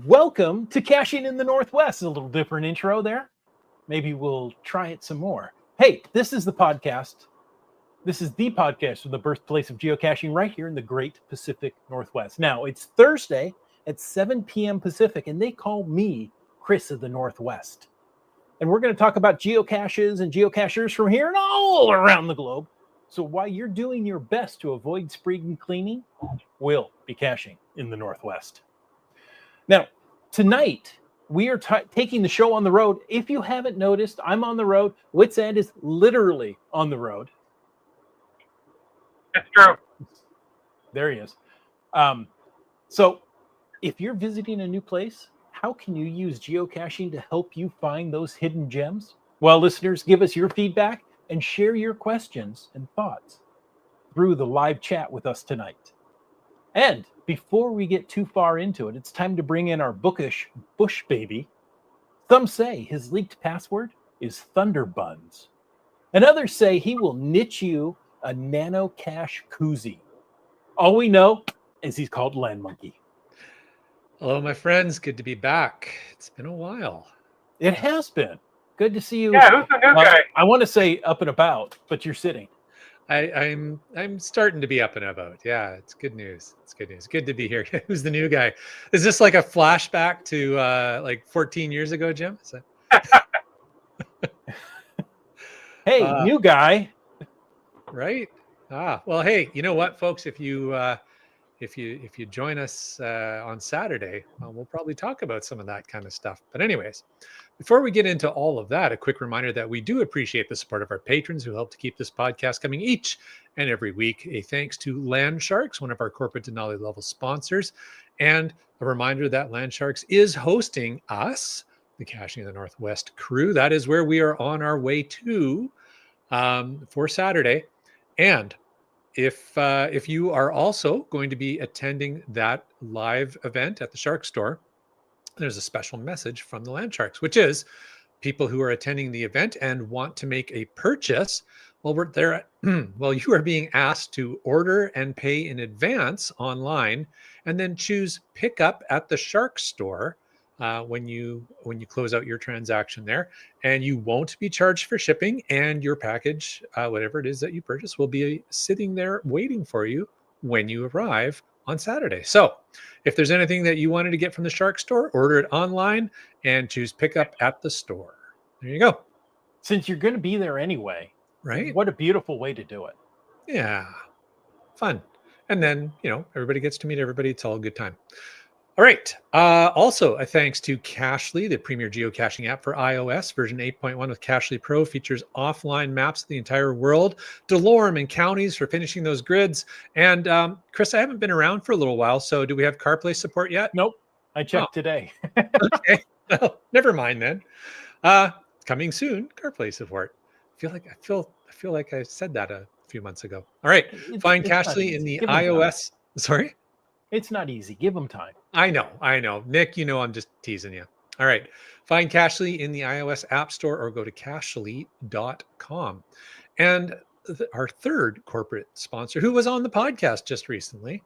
Welcome to Caching in the Northwest. A little different intro there. Maybe we'll try it some more. Hey, this is the podcast. This is the podcast from the birthplace of geocaching right here in the great Pacific Northwest. Now, it's Thursday at 7 p.m. Pacific, and they call me Chris of the Northwest. And we're going to talk about geocaches and geocachers from here and all around the globe. So while you're doing your best to avoid spring cleaning, we'll be caching in the Northwest. Now, tonight, we are taking the show on the road. If you haven't noticed, I'm on the road. Wits End is literally on the road. It's true. There he is. So if you're visiting a new place, how can you use geocaching to help you find those hidden gems? Well, listeners, give us your feedback and share your questions and thoughts through the live chat with us tonight. And before we get too far into it, it's time to bring in our bookish bush baby. Some say his leaked password is Thunder Buns. And others say he will knit you a nano cache koozie. All we know is he's called Land Monkey. Hello, my friends. Good to be back. It's been a while. It has been. Good to see you. Yeah, who's the new guy? I want to say up and about, but you're sitting. I'm starting to be up and about. Yeah, it's good news. It's good news. Good to be here. Who's the new guy? Is this like a flashback to like 14 years ago, Jim? Hey, new guy. Right? Well, hey, you know what, folks? If you join us on Saturday, we'll probably talk about some of that kind of stuff. But anyways, before we get into all of that, a quick reminder that we do appreciate the support of our patrons who help to keep this podcast coming each and every week. A thanks to Land Sharks, one of our corporate Denali level sponsors, and a reminder that Land Sharks is hosting us, the Caching in the Northwest crew. That is where we are on our way to for Saturday. And if you are also going to be attending that live event at the Shark Store, there's a special message from the Land Sharks, which is people who are attending the event and want to make a purchase. Well, you are being asked to order and pay in advance online, and then choose pickup at the Shark Store when you close out your transaction there, and you won't be charged for shipping, and your package, whatever it is that you purchase, will be sitting there waiting for you when you arrive on Saturday. So if there's anything that you wanted to get from the Shark Store, order it online and choose pickup at the store. There you go. Since you're going to be there anyway, right? What a beautiful way to do it. Yeah, fun. And then, everybody gets to meet everybody. It's all a good time. All right. Also, a thanks to Cachly, the premier geocaching app for iOS. Version 8.1 with Cachly Pro features offline maps of the entire world, DeLorme and counties for finishing those grids. And Chris, I haven't been around for a little while, so do we have CarPlay support yet? Nope. I checked today. Okay. Well, never mind then. Coming soon, CarPlay support. I feel like I said that a few months ago. All right. Find Cachly in the iOS. Sorry? It's not easy. Give them time. I know. Nick, I'm just teasing you. All right. Find Cachly in the iOS App Store or go to cachly.com. And our third corporate sponsor, who was on the podcast just recently,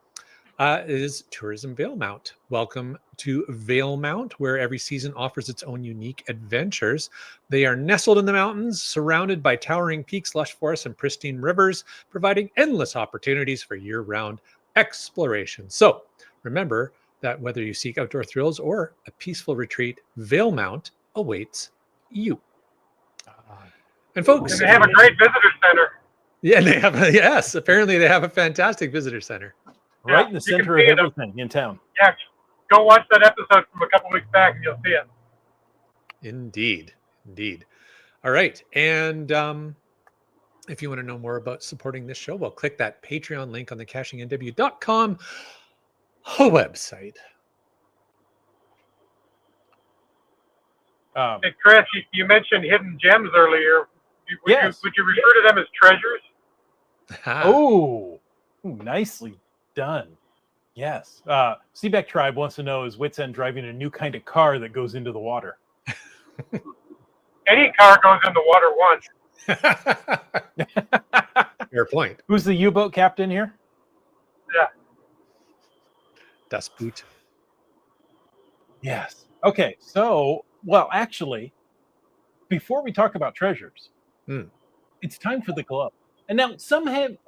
is Tourism Valemount. Welcome to Valemount, where every season offers its own unique adventures. They are nestled in the mountains, surrounded by towering peaks, lush forests, and pristine rivers, providing endless opportunities for year-round exploration. So remember that whether you seek outdoor thrills or a peaceful retreat, Valemount awaits you. And folks, and they have a great visitor center. Yeah, they have. Yes, apparently they have a fantastic visitor center right in the center of everything in town. Yeah, go watch that episode from a couple weeks back, and you'll see it. Indeed. All right, and if you want to know more about supporting this show, well, click that Patreon link on the cachingnw.com website. Hey, Chris, you mentioned hidden gems earlier. Would you refer to them as treasures? Oh, nicely done. Yes. Seaback Tribe wants to know, is Wits End driving a new kind of car that goes into the water? Any car goes in the water once. Fair point. Who's the U-boat captain here? Yeah. Das Boot. Yes. Okay. So, well, actually, before we talk about treasures, it's time for the glow. And now some have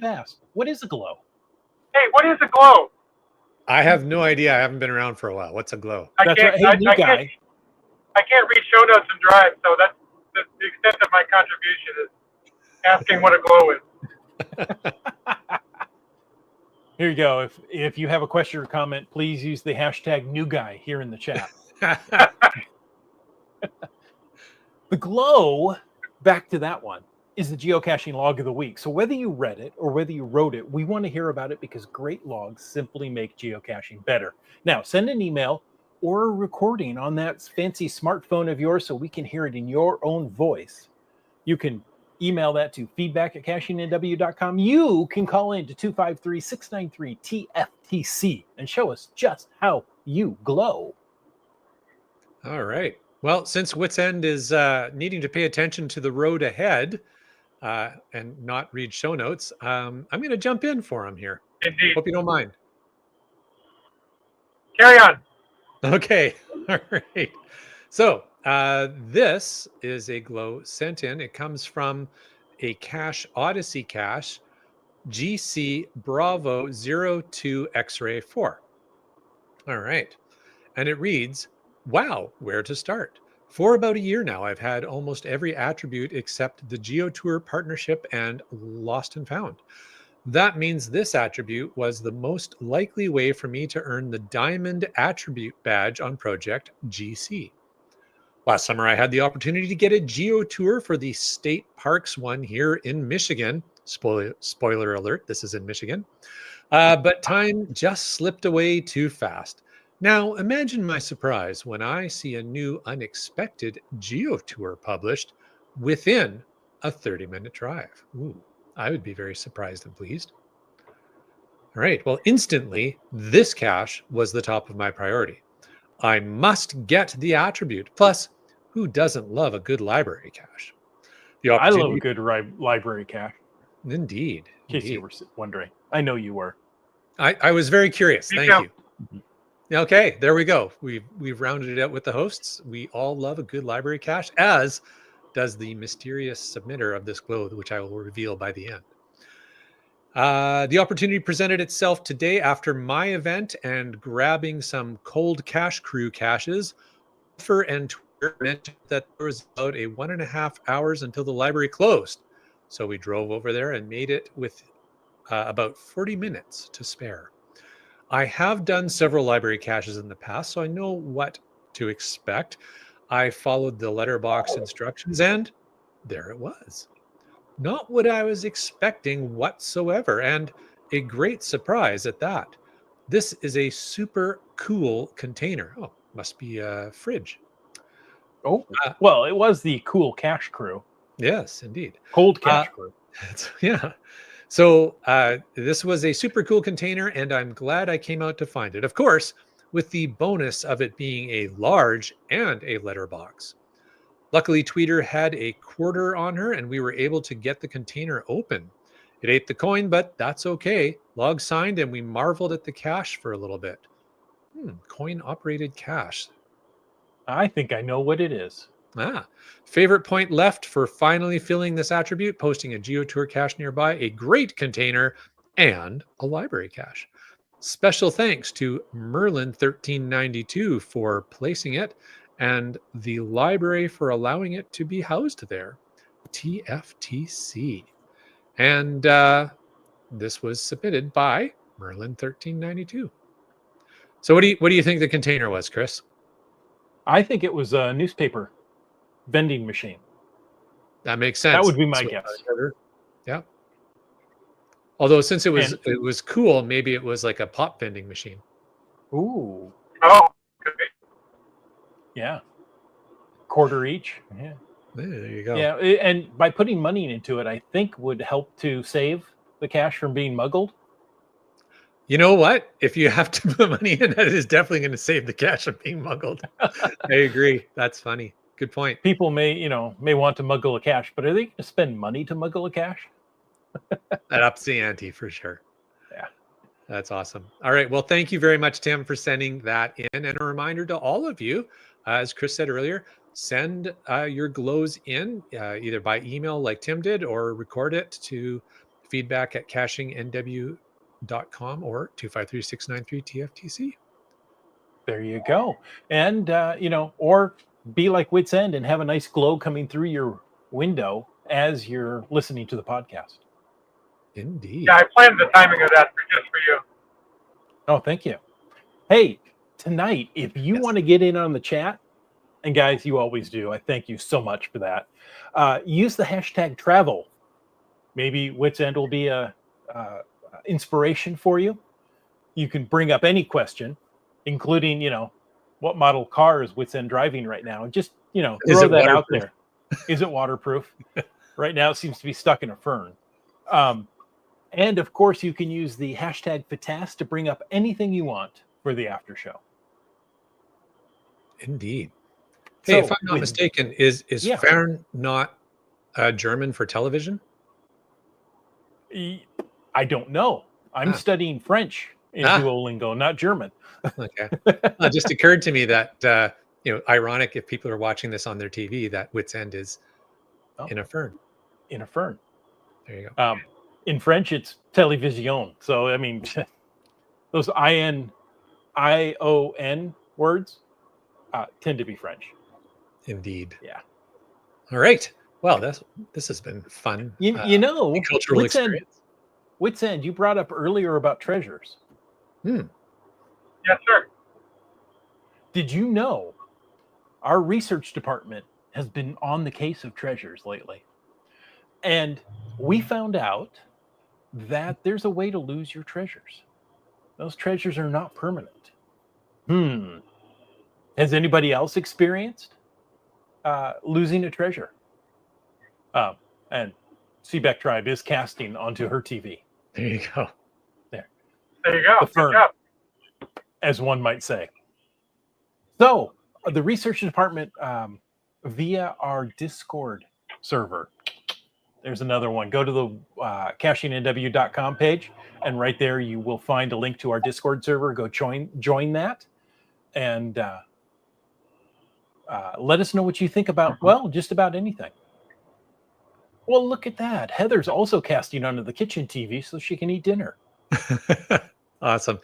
asked, what is a glow? Hey, what is a glow? I have no idea. I haven't been around for a while. What's a glow? That's right. Hey, new guy. I can't read show notes and drive, so that's the extent of my contribution is asking what a glow is. Here you go. If you have a question or comment, please use the hashtag new guy here in the chat. The glow, back to that one, is the geocaching log of the week. So whether you read it or whether you wrote it, we want to hear about it because great logs simply make geocaching better. Now, send an email or a recording on that fancy smartphone of yours so we can hear it in your own voice. You can email that to feedback@cachingNW.com. You can call in to 253-693-TFTC and show us just how you glow. All right. Well, since Wits End is needing to pay attention to the road ahead and not read show notes, I'm going to jump in for him here. Indeed. Hope you don't mind. Carry on. Okay. All right. So this is a glow sent in. It comes from a Cache Odyssey cache, GC Bravo 02 X-Ray 4. All right. And it reads, wow, where to start? For about a year now, I've had almost every attribute except the GeoTour partnership and Lost and Found. That means this attribute was the most likely way for me to earn the Diamond Attribute Badge on Project GC. Last summer, I had the opportunity to get a GeoTour for the State Parks one here in Michigan. Spoiler alert, this is in Michigan. But time just slipped away too fast. Now, imagine my surprise when I see a new unexpected GeoTour published within a 30-minute drive. Ooh, I would be very surprised and pleased. All right, well, instantly, this cache was the top of my priority. I must get the attribute. Plus, who doesn't love a good library cache? I love a good library cache. Indeed. In case you were wondering. I know you were. I was very curious. Speak Thank out. you. Okay, there we go. We've rounded it out with the hosts. We all love a good library cache, as does the mysterious submitter of this glow, which I will reveal by the end. The opportunity presented itself today after my event and grabbing some Cold Cache Crew caches. Offer and Twitter mentioned that there was about 1.5 hours until the library closed. So we drove over there and made it with about 40 minutes to spare. I have done several library caches in the past, so I know what to expect. I followed the letterbox instructions and there it was. Not what I was expecting whatsoever, and a great surprise at that. This is a super cool container. Oh, must be a fridge. Oh, well, it was the Cool Cache Crew. Yes, indeed. Cold Cache Crew. Yeah. So this was a super cool container, and I'm glad I came out to find it. Of course, with the bonus of it being a large and a letterbox. Luckily, Tweeter had a quarter on her, and we were able to get the container open. It ate the coin, but that's okay. Log signed, and we marveled at the cache for a little bit. Coin-operated cache. I think I know what it is. Favorite point left for finally filling this attribute, posting a GeoTour cache nearby, a great container, and a library cache. Special thanks to Merlin1392 for placing it, and the library for allowing it to be housed there. TFTC. And this was submitted by Merlin1392. So what do you think the container was, Chris? I think it was a newspaper vending machine. That makes sense. That would be my guess. Yeah. Although since it was cool, maybe it was like a pop vending machine. Ooh. Oh, okay. Yeah. Quarter each. Yeah. There you go. Yeah, and by putting money into it, I think would help to save the cash from being muggled. You know what? If you have to put money in, that is definitely going to save the cash from being muggled. I agree. That's funny. Good point. People may want to muggle a cache, but are they going to spend money to muggle a cache? That ups the ante for sure. Yeah. That's awesome. All right. Well, thank you very much, Tim, for sending that in. And a reminder to all of you, as Chris said earlier, send your glows in either by email like Tim did, or record it to feedback@cachingnw.com or 253-693-TFTC. There you go. And, or be like Wits End and have a nice glow coming through your window as you're listening to the podcast. Indeed. Yeah, I planned the timing of that just for you. Oh, thank you. Hey, tonight, if you want to get in on the chat, and guys, you always do. I thank you so much for that. Use the hashtag travel. Maybe Wits End will be a inspiration for you. You can bring up any question, including, what model car is Wits End driving right now? And just, throw that out there. Is it waterproof? Right now, it seems to be stuck in a fern. And of course, you can use the hashtag FATAS to bring up anything you want for the after show. Indeed. Hey, if I'm not mistaken, is Fern not German for television? I don't know. I'm studying French in Duolingo, not German. Okay. It just occurred to me that, ironic if people are watching this on their TV, that Wits End is in a fern. In a fern. There you go. In French, it's télévision. So, I mean, those I-N words tend to be French. Indeed. Yeah. All right. Well, this has been fun. Cultural experience. Wits End, you brought up earlier about treasures. Yes, sir. Did you know our research department has been on the case of treasures lately? And we found out that there's a way to lose your treasures. Those treasures are not permanent. Has anybody else experienced losing a treasure? And Seabeck Tribe is casting onto her TV. There you go. There you go. The fern, as one might say. So the research department, via our Discord server, there's another one. Go to the cachingnw.com page, and right there you will find a link to our Discord server. Go join that, and let us know what you think about, just about anything. Well, look at that. Heather's also casting onto the kitchen TV so she can eat dinner. Awesome.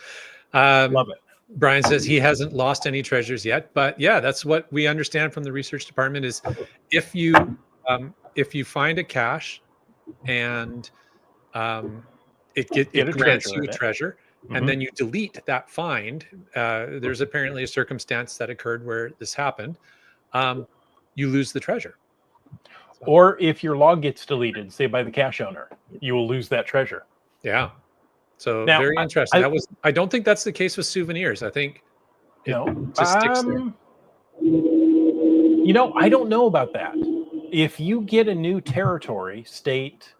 Love it. Brian says he hasn't lost any treasures yet, but yeah, that's what we understand from the research department is if you find a cache and it grants you a treasure, and then you delete that find, there's apparently a circumstance that occurred where this happened, you lose the treasure. Or if your log gets deleted, say by the cache owner, you will lose that treasure. Yeah. So now, very interesting. I don't think that's the case with souvenirs. I think it just sticks there. I don't know about that. If you get a new territory, state,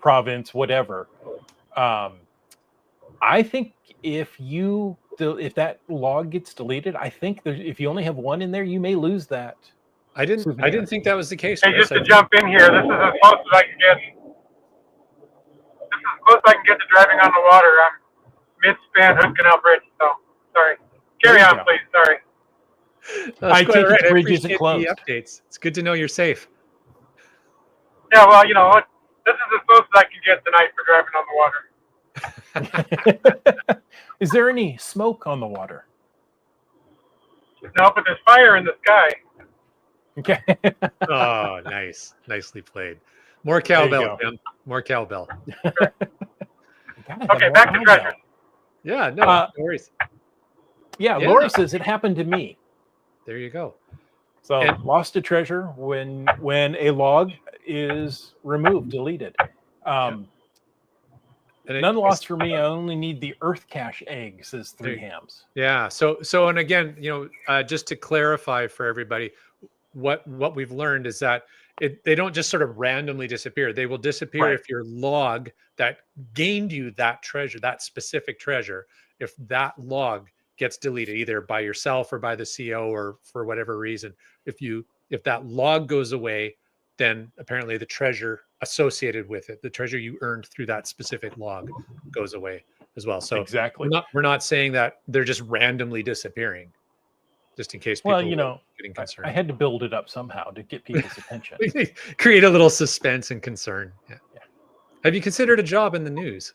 province, whatever, I think if that log gets deleted, I think if you only have one in there, you may lose that. I didn't think that was the case. Hey, just to jump in here, this is as close as I can get. This is as close as I can get to driving on the water. I'm mid-span Hood Canal Bridge, so sorry. Carry on, please. Sorry. I think the bridge isn't closed. The updates. It's good to know you're safe. Yeah, well, you know what? This is as close as I can get tonight for driving on the water. Is there any smoke on the water? No, but there's fire in the sky. Okay. Oh, nice. Nicely played. More cowbell, Jim. More cowbell. Okay, back to treasures. Yeah, no worries. Yeah, Laura says it happened to me. There you go. So lost a treasure when a log is removed, deleted. None lost for me. I only need the earth cache egg, says Three Hams. Yeah. So and again, just to clarify for everybody, what we've learned is that they don't just sort of randomly disappear. They will disappear if your log that gained you that treasure, that specific treasure, if that log gets deleted either by yourself or by the CO or for whatever reason, if that log goes away, then apparently the treasure associated with it, the treasure you earned through that specific log, goes away. as well. So Exactly. we're not saying that they're just randomly disappearing, just in case people Well, were getting I concerned. had to build it up somehow to get people's attention. Create a little suspense and concern. Yeah. Yeah. Have you considered a job in the news?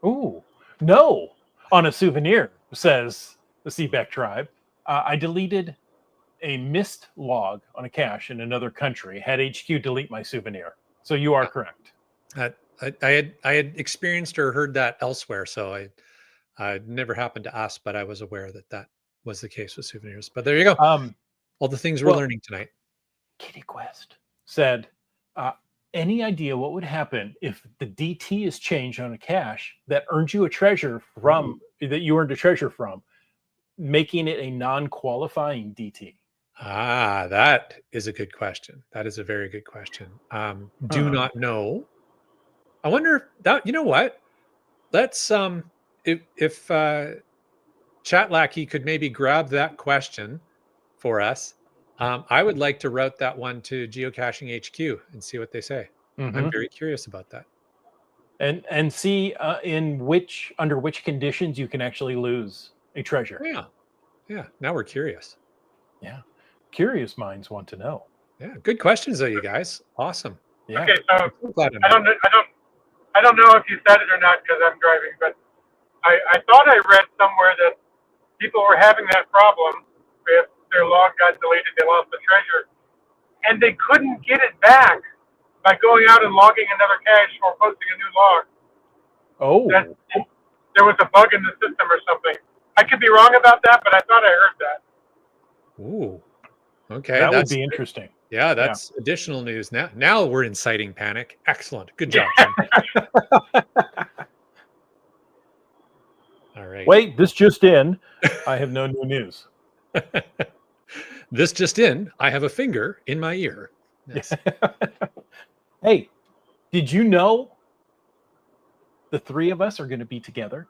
Ooh, no. On a souvenir, says the Seabeck tribe. I deleted a missed log on a cache in another country. Had HQ delete my souvenir. So you are correct. I had experienced or heard that elsewhere, so I never happened to ask, but I was aware that that was the case with souvenirs. But there you go. All the things we're well, learning tonight. Kitty Quest said, any idea what would happen if the DT is changed on a cache that earned you a treasure from that you earned a treasure from, making it a non-qualifying DT? Ah, that is a good question. That is a very good question. Do not know. I wonder that, you know what? Let's if Chat Lackey could maybe grab that question for us. I would like to route that one to Geocaching HQ and see what they say. I'm very curious about that. And see under which conditions you can actually lose a treasure. Yeah. Now we're curious. Yeah, curious minds want to know. Yeah, good questions though, you guys. Awesome. Yeah. Okay, so I'm so glad I don't know if you said it or not because I'm driving, but I thought I read somewhere that people were having that problem if their log got deleted, they lost the treasure, and they couldn't get it back by going out and logging another cache or posting a new log. Oh. There was a bug in the system or something. I could be wrong about that, but I thought I heard that. Ooh. Okay. That would be interesting. Yeah, that's additional news. Now we're inciting panic. Excellent. Good job, Tim. All right. Wait, this just in. I have no new news. This just in. I have a finger in my ear. Yes. Hey, did you know the three of us are going to be together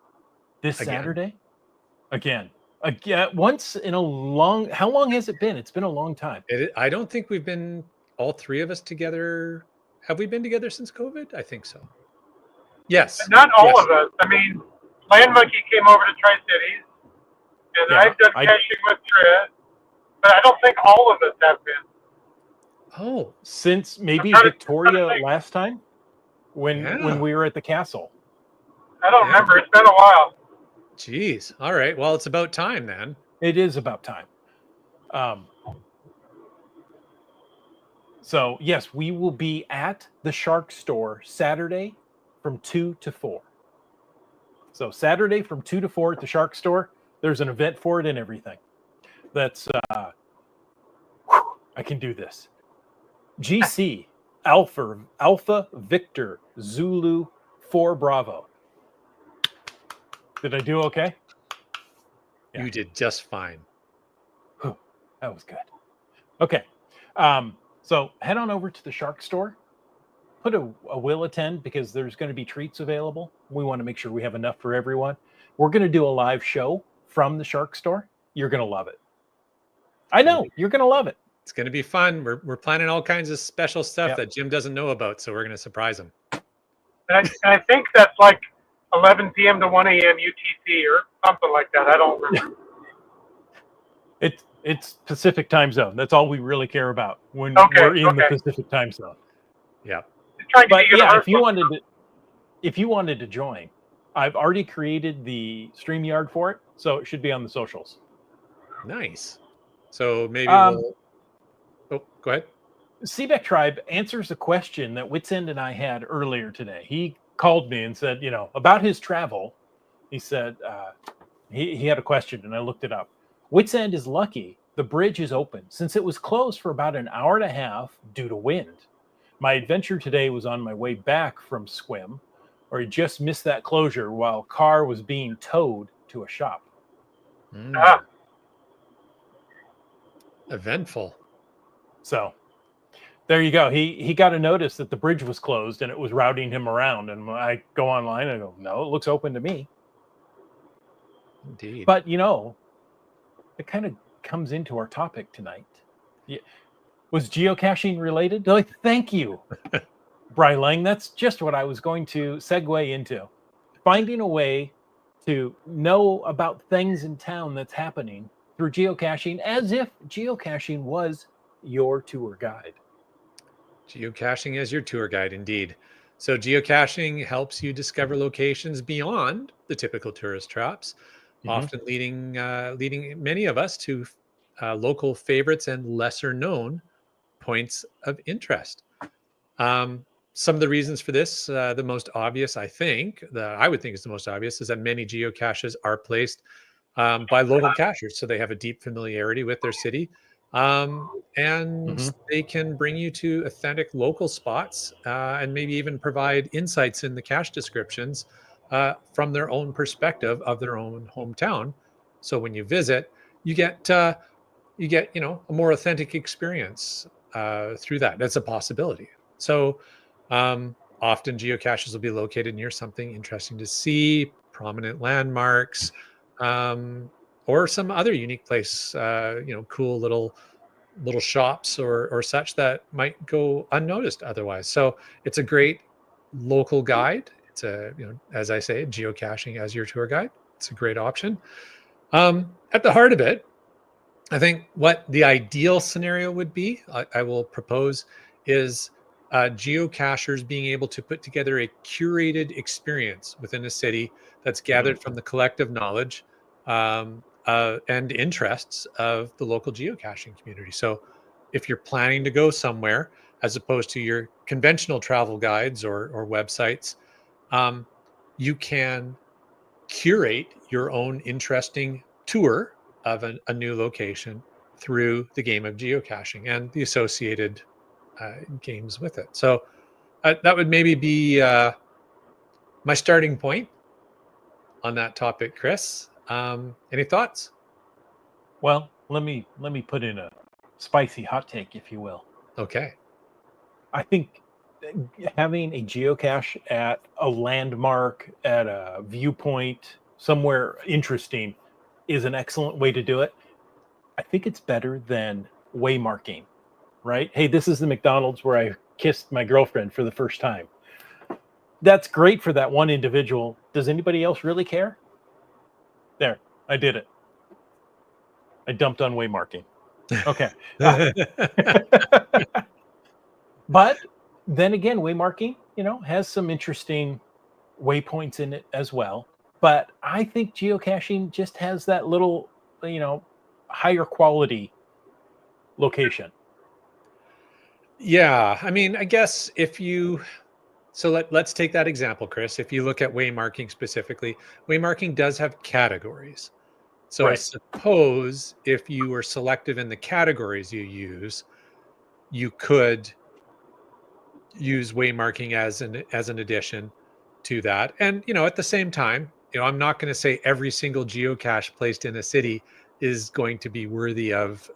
this Saturday? Again. Once in a long... How long has it been? It's been a long time. I don't think we've been all three of us together. Have we been together since COVID? I think so. Yes. Not all of us. I mean, Land Monkey came over to Tri-Cities, and I've done caching with Trish, but I don't think all of us have been. Oh. Since maybe Victoria last time? When we were at the castle. I don't remember. It's been a while. Jeez. All right. Well, it's about time then. It is about time. So, yes, we will be at the Shark Store Saturday from 2 to 4. So, Saturday from 2 to 4 at the Shark Store. There's an event for it and everything. That's, I can do this. GC, Alpha Victor, Zulu, 4 Bravo. Did I do okay? Yeah. You did just fine. Whew, that was good. Okay. So head on over to the Shark Store. Put a will attend because there's going to be treats available. We want to make sure we have enough for everyone. We're going to do a live show from the Shark Store. You're going to love it. I know. You're going to love it. It's going to be fun. We're planning all kinds of special stuff that Jim doesn't know about, so we're going to surprise him. And I think that's like 11 p.m. to 1 a.m. UTC or something like that. I don't remember. It's Pacific time zone. That's all we really care about when we're in the Pacific time zone. Yeah. But yeah, if you wanted to join, I've already created the StreamYard for it, so it should be on the socials. Nice. So maybe we'll... Oh, go ahead. Seabeck Tribe answers a question that Witsend and I had earlier today. He called me and said, about his travel. He said he had a question, and I looked it up. Witsend is lucky the bridge is open since it was closed for about an hour and a half due to wind. My adventure today was on my way back from Swim, or I just missed that closure while car was being towed to a shop. Eventful. So there you go. He got a notice that the bridge was closed and it was routing him around. And I go online and I go, no, it looks open to me. Indeed. But, it kind of comes into our topic tonight. Yeah. Was geocaching related? Like, thank you, Bri Lang. That's just what I was going to segue into. Finding a way to know about things in town that's happening through geocaching, as if geocaching was your tour guide. Geocaching as your tour guide, indeed. So geocaching helps you discover locations beyond the typical tourist traps, Mhm. often leading many of us to local favorites and lesser known points of interest. Um, some of the reasons for this, the most obvious, I think, that I would think is the most obvious, is that many geocaches are placed by local cachers, so they have a deep familiarity with their city, and Mhm. they can bring you to authentic local spots, and maybe even provide insights in the cache descriptions from their own perspective of their own hometown. So when you visit, you get a more authentic experience through that. That's a possibility. So often geocaches will be located near something interesting to see, prominent landmarks, or some other unique place. Cool little shops or such that might go unnoticed otherwise. So it's a great local guide. It's as I say, geocaching as your tour guide. It's a great option. At the heart of it, I think what the ideal scenario would be, I will propose, is geocachers being able to put together a curated experience within a city that's Mhm. gathered from the collective knowledge and interests of the local geocaching community. So, if you're planning to go somewhere, as opposed to your conventional travel guides or websites, um, you can curate your own interesting tour of a new location through the game of geocaching and the associated games with it. So that would maybe be my starting point on that topic, Chris. Any thoughts? Well, let me put in a spicy hot take, if you will. Okay. I think having a geocache at a landmark, at a viewpoint, somewhere interesting, is an excellent way to do it. I think it's better than waymarking, right? Hey, this is the McDonald's where I kissed my girlfriend for the first time. That's great for that one individual. Does anybody else really care? There, I did it. I dumped on waymarking. Okay. But then again, waymarking, has some interesting waypoints in it as well. But I think geocaching just has that little, you know, higher quality location. Yeah. I mean, I guess if you so let's take that example, Chris. If you look at waymarking specifically, waymarking does have categories. So I Right. suppose if you were selective in the categories you use, you could use waymarking as an addition to that. And at the same time, I'm not going to say every single geocache placed in a city is going to be worthy of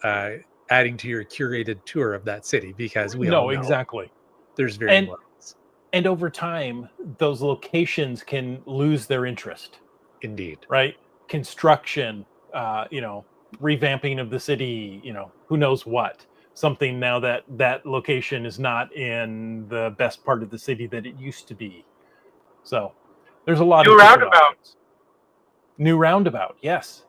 adding to your curated tour of that city, because we all No, know exactly. there's varying And levels. and over time, those locations can lose their interest, Indeed. right? Construction, uh, you know, revamping of the city, who knows what. Something now that that location is not in the best part of the city that it used to be. So there's a lot New of different roundabout. options. New roundabout, yes.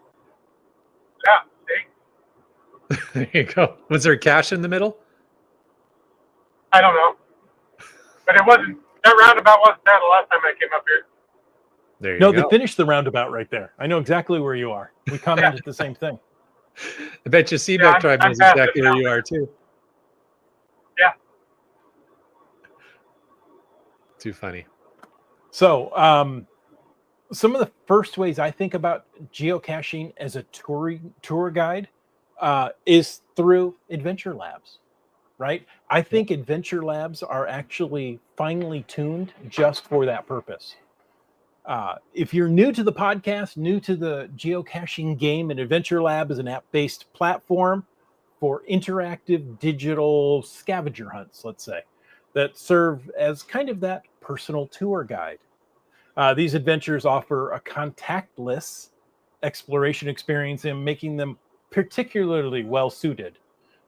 Yeah. See? There you go. Was there a cache in the middle? I don't know, but it wasn't. That roundabout wasn't there the last time I came up here. There you No, they go. finished the roundabout right there. I know exactly where you are. We Yeah. commented the same thing. I bet you Yeah. Seabeck Tribe I'm knows past it exactly where now. you are too. Yeah. Too funny. So, some of the first ways I think about geocaching as a tour guide is through adventure labs, right? I Yeah. think adventure labs are actually finely tuned just for that purpose. If you're new to the podcast, new to the geocaching game, an adventure lab is an app-based platform for interactive digital scavenger hunts, let's say, that serve as kind of that personal tour guide. These adventures offer a contactless exploration experience and making them particularly well suited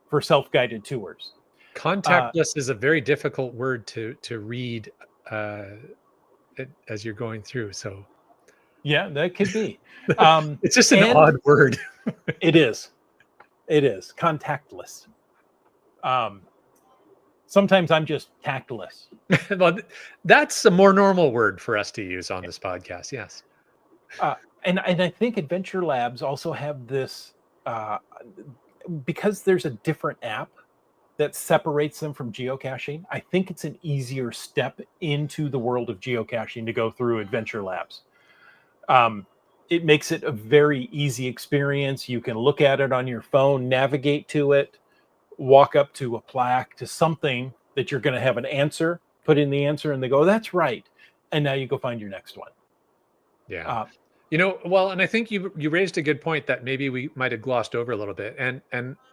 for self-guided tours. Uh, Contactless is a very difficult word to read uh, as you're going through. So Yeah, that could be. It's just an and odd word. It is. It is contactless. Sometimes I'm just tactless. Well, that's a more normal word for us to use on this podcast. Yes. And I think Adventure Labs also have this because there's a different app that separates them from geocaching. I think it's an easier step into the world of geocaching to go through Adventure Labs. It makes it a very easy experience. You can look at it on your phone, navigate to it, walk up to a plaque, to something that you're going to have an answer, put in the answer, and they go, "That's right." And now you go find your next one. Yeah. Well, and I think you raised a good point that maybe we might have glossed over a little bit. And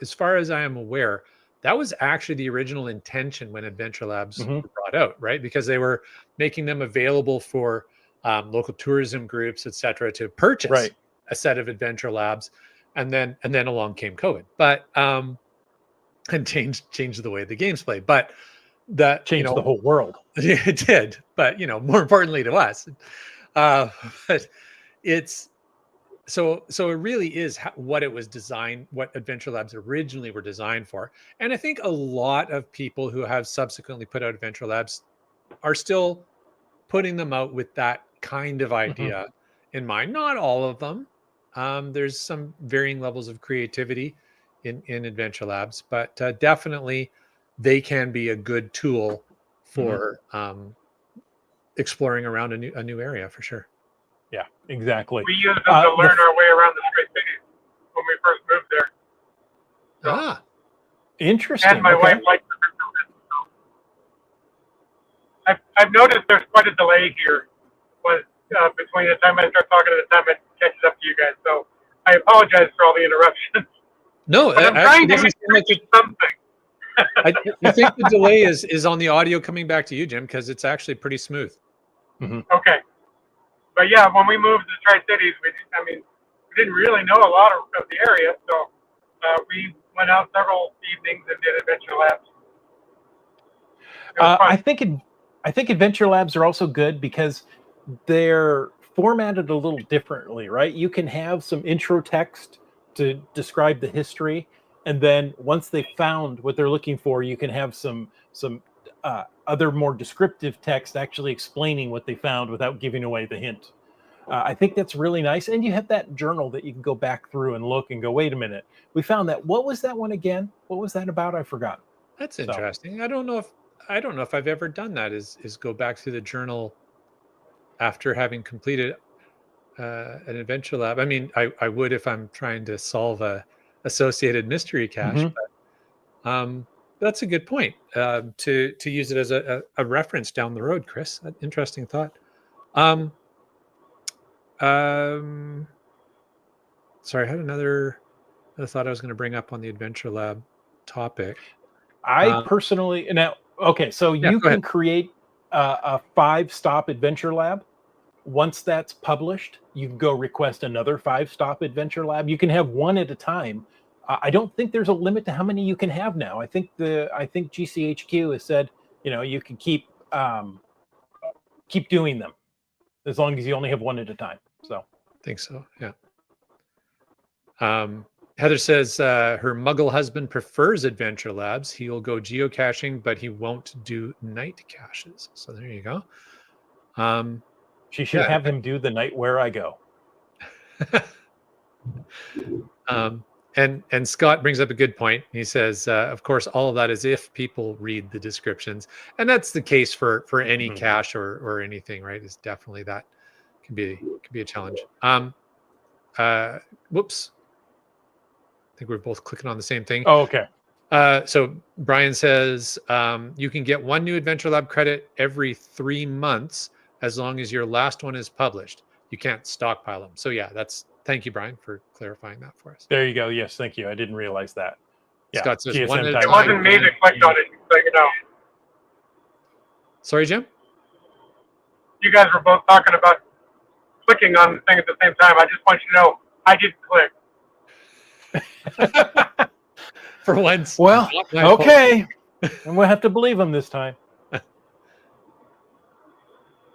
as far as I am aware, that was actually the original intention when Adventure Labs Mhm. were brought out, right? Because they were making them available for local tourism groups, et cetera, to purchase Right. a set of Adventure Labs, and then along came COVID, but and changed the way the games played. But that Changed the whole world. it did. But more importantly to us, but it's so it really is what it was designed, what Adventure Labs originally were designed for. And I think a lot of people who have subsequently put out Adventure Labs are still putting them out with that kind of idea in mind. Not all of them. There's some varying levels of creativity in Adventure Labs, but definitely they can be a good tool for exploring around a new area for sure. Yeah, exactly. We used them to learn our way around the Great Cities when we first moved there. So, Interesting. and my wife liked the so I've noticed there's quite a delay here between the time I start talking and the time it catches up to you guys. So I apologize for all the interruptions. No, but I'm trying to make something. I think the delay is on the audio coming back to you, Jim, because it's actually pretty smooth. Okay. But yeah, when we moved to the Tri-Cities, we didn't really know a lot of the area, so we went out several evenings and did Adventure Labs. I think Adventure Labs are also good because they're formatted a little differently, right? You can have some intro text to describe the history, and then once they found what they're looking for, you can have some other more descriptive text actually explaining what they found without giving away the hint. I think that's really nice. And you have that journal that you can go back through and look and go, wait a minute, we found that. What was that one again? What was that about? I forgot. That's interesting. So, I don't know if I've ever done that is go back through the journal after having completed an Adventure Lab. I mean, I would if I'm trying to solve a associated mystery cache, but that's a good point to use it as a reference down the road, Chris. Interesting thought. Sorry, I had another thought I was going to bring up on the Adventure Lab topic. I personally now okay, so you can create a 5-stop Adventure Lab. Once that's published, you can go request another 5-stop Adventure Lab. You can have one at a time. I don't think there's a limit to how many you can have now. I think GCHQ has said, you can keep doing them as long as you only have one at a time. So I think so. Yeah. Heather says her Muggle husband prefers Adventure Labs. He'll go geocaching, but he won't do night caches. So there you go. She should have him do the night where I go. And Scott brings up a good point. He says, of course, all of that is if people read the descriptions, and that's the case for any cache or anything, right? Is definitely that can be a challenge. Whoops. I think we're both clicking on the same thing. Oh, okay. So Brian says you can get 1 new Adventure Lab credit every 3 months as long as your last one is published. You can't stockpile them. So yeah, thank you, Brian, for clarifying that for us. There you go. Yes, thank you. I didn't realize that. Yeah. Scott says it wasn't me that clicked on it, so you know. Sorry, Jim? You guys were both talking about clicking on the thing at the same time. I just want you to know I didn't click. For once. Well, okay. And we'll have to believe him this time.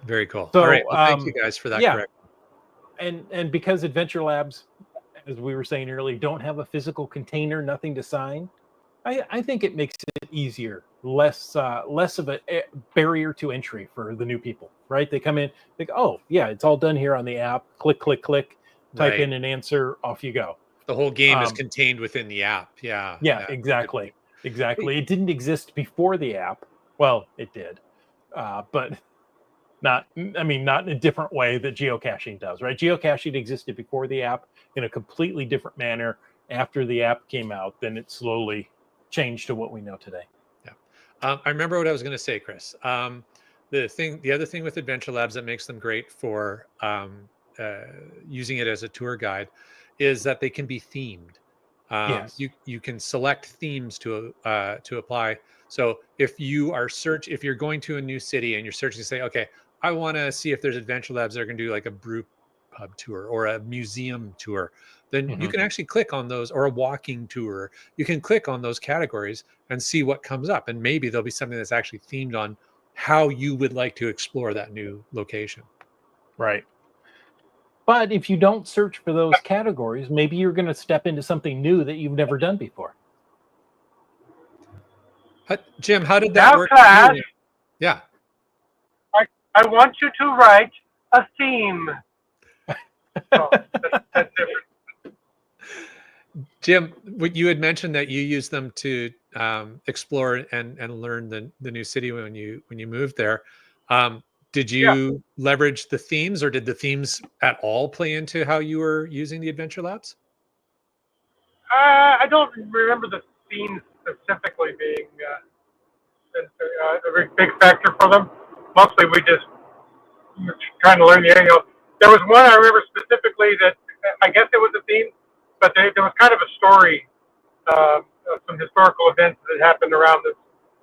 Very cool. So, all right. Well, thank you guys for that. Yeah. Correct. and because Adventure Labs, as we were saying earlier, don't have a physical container, nothing to sign, I think it makes it easier, less of a barrier to entry for the new people, right? They come in, think, oh yeah, it's all done here on the app. Click, click, click, type Right. in an answer, off you go. The whole game is Um, contained within the app. Yeah. yeah, Yeah. exactly, Hey, exactly. It didn't exist before the app. Well, it did, but not. I mean, not in a different way that geocaching does, right? Geocaching existed before the app in a completely different manner. After the app came out, then it slowly changed to what we know today. yeah. I remember what I was going to say, Chris. The other thing with Adventure Labs that makes them great for using it as a tour guide is that they can be themed. Yes. You can select themes to apply. So if you're going to a new city and you're searching to say, okay, I want to see if there's Adventure Labs that are going to do like a brew pub tour or a museum tour, then you Mhm. can actually click on those, or a walking tour. You can click on those categories and see what comes up, and maybe there'll be something that's actually themed on how you would like to explore that new location. Right. But if you don't search for those categories, maybe you're going to step into something new that you've never done before. Jim, how did that Now, work? class, Yeah. I want you to write a theme. Oh, that's different. Jim, what you had mentioned that you use them to explore and learn the new city when you moved there. Did Yeah. you leverage the themes, or did the themes at all play into how you were using the Adventure Labs? I don't remember the theme specifically being a big factor for them. Mostly we just were trying to learn the area. There was one I remember specifically that I guess it was a theme, but there was kind of a story, of some historical events that happened around this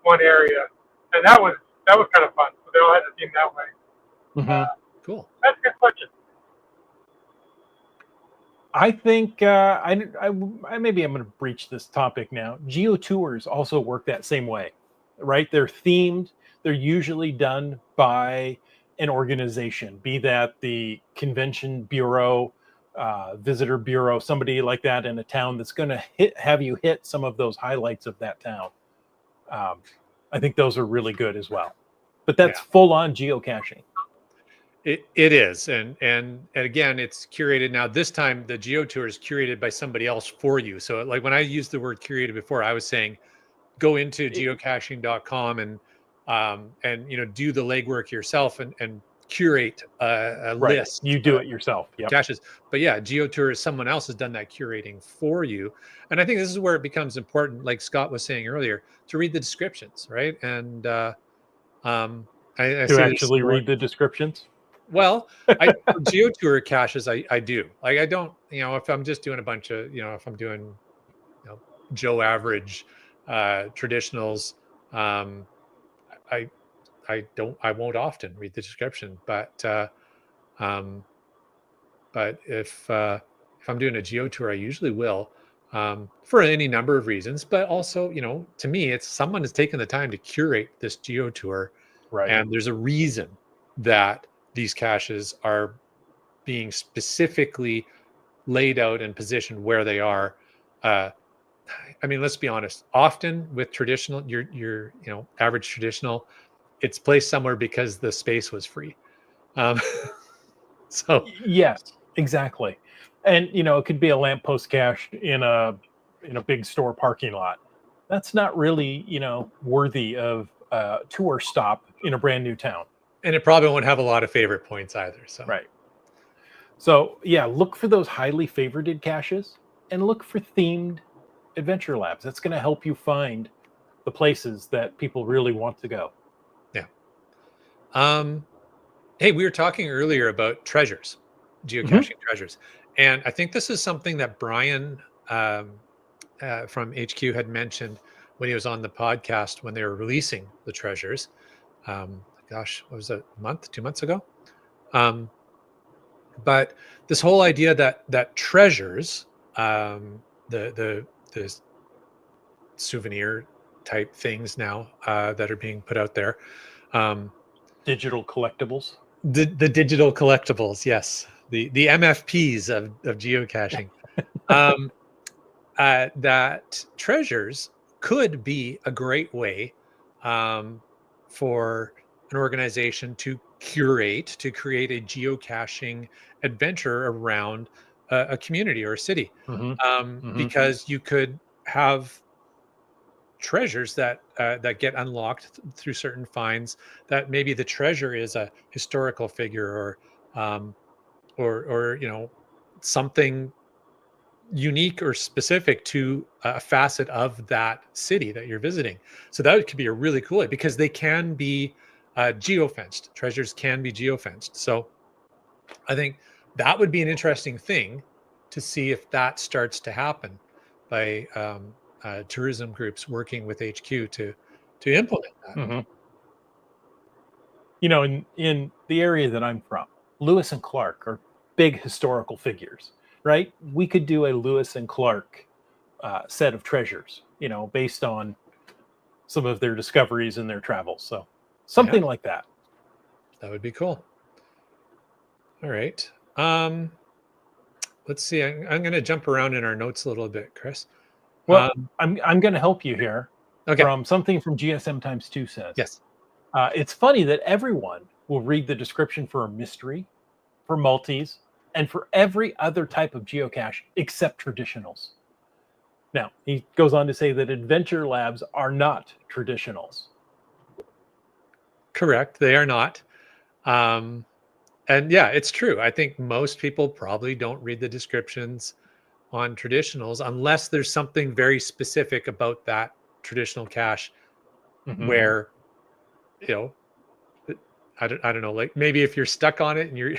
one area, and that was kind of fun. So they all had a theme that way. Mhm. Cool. That's a good question. I think I maybe I'm going to breach this topic now. Geo tours also work that same way, right? They're themed. They're usually done by an organization, be that the convention bureau, visitor bureau, somebody like that in a town that's going to have you hit some of those highlights of that town. Um, I think those are really good as well. But that's Yeah. full on geocaching. It is, and again, it's curated now. This time, the Geo Tour is curated by somebody else for you. So, like when I used the word curated before, I was saying go into geocaching.com and do the legwork yourself and curate a Right. list You do it yourself. of Yep. caches. But yeah, Geo Tour is someone else has done that curating for you, and I think this is where it becomes important, like Scott was saying earlier, to read the descriptions, right? And I To see this. actually read the descriptions. Well, for GeoTour caches, I do. Like I don't, if I'm just doing a bunch of, if I'm doing, Joe average traditionals, I I won't often read the description, um, but if I'm doing a GeoTour, I usually will, for any number of reasons. But also, to me, it's someone has taken the time to curate this GeoTour, Right. and there's a reason that these caches are being specifically laid out and positioned where they are. Uh, I mean, let's be honest. Often with traditional, your average traditional, it's placed somewhere because the space was free. Um, so Yes, exactly. And it could be a lamppost cache in a big store parking lot. That's not really, worthy of a tour stop in a brand new town. and it probably won't have a lot of favorite points either. So Right. So yeah, look for those highly favorited caches and look for themed adventure labs. That's going to help you find the places that people really want to go. yeah. Hey, we were talking earlier about treasures, Mhm. geocaching treasures, and I think this is something that Brian from HQ had mentioned when he was on the podcast when they were releasing the treasures. Gosh, what was it, a month, 2 months ago? Um, but this whole idea that treasures, the souvenir type things now that are being put out there, um, Digital collectibles. the digital collectibles, yes, the MFPs of geocaching. That treasures could be a great way for an organization to create a geocaching adventure around a community or a city, Hmm. Hmm. because you could have treasures that get unlocked through certain finds. That maybe the treasure is a historical figure, um, or something unique or specific to a facet of that city that you're visiting. So that could be a really cool way, because they can be geofenced. Treasures can be geofenced. So I think that would be an interesting thing to see if that starts to happen by tourism groups working with HQ to implement that. Hmm. In the area that I'm from, Lewis and Clark are big historical figures, right? We could do a Lewis and Clark set of treasures, based on some of their discoveries and their travels. So Yeah, something like that. that would be cool. All right. Let's see. I'm going to jump around in our notes a little bit, Chris. Well, I'm going to help you here. Okay. From something from GSM times 2 says, Yes. it's funny that everyone will read the description for a mystery, for multis, and for every other type of geocache except traditionals. Now, he goes on to say that adventure labs are not traditionals. Correct. They are not. And yeah, it's true. I think most people probably don't read the descriptions on traditionals unless there's something very specific about that traditional cache Mhm. where, you know, I don't know, like maybe if you're stuck on it and you're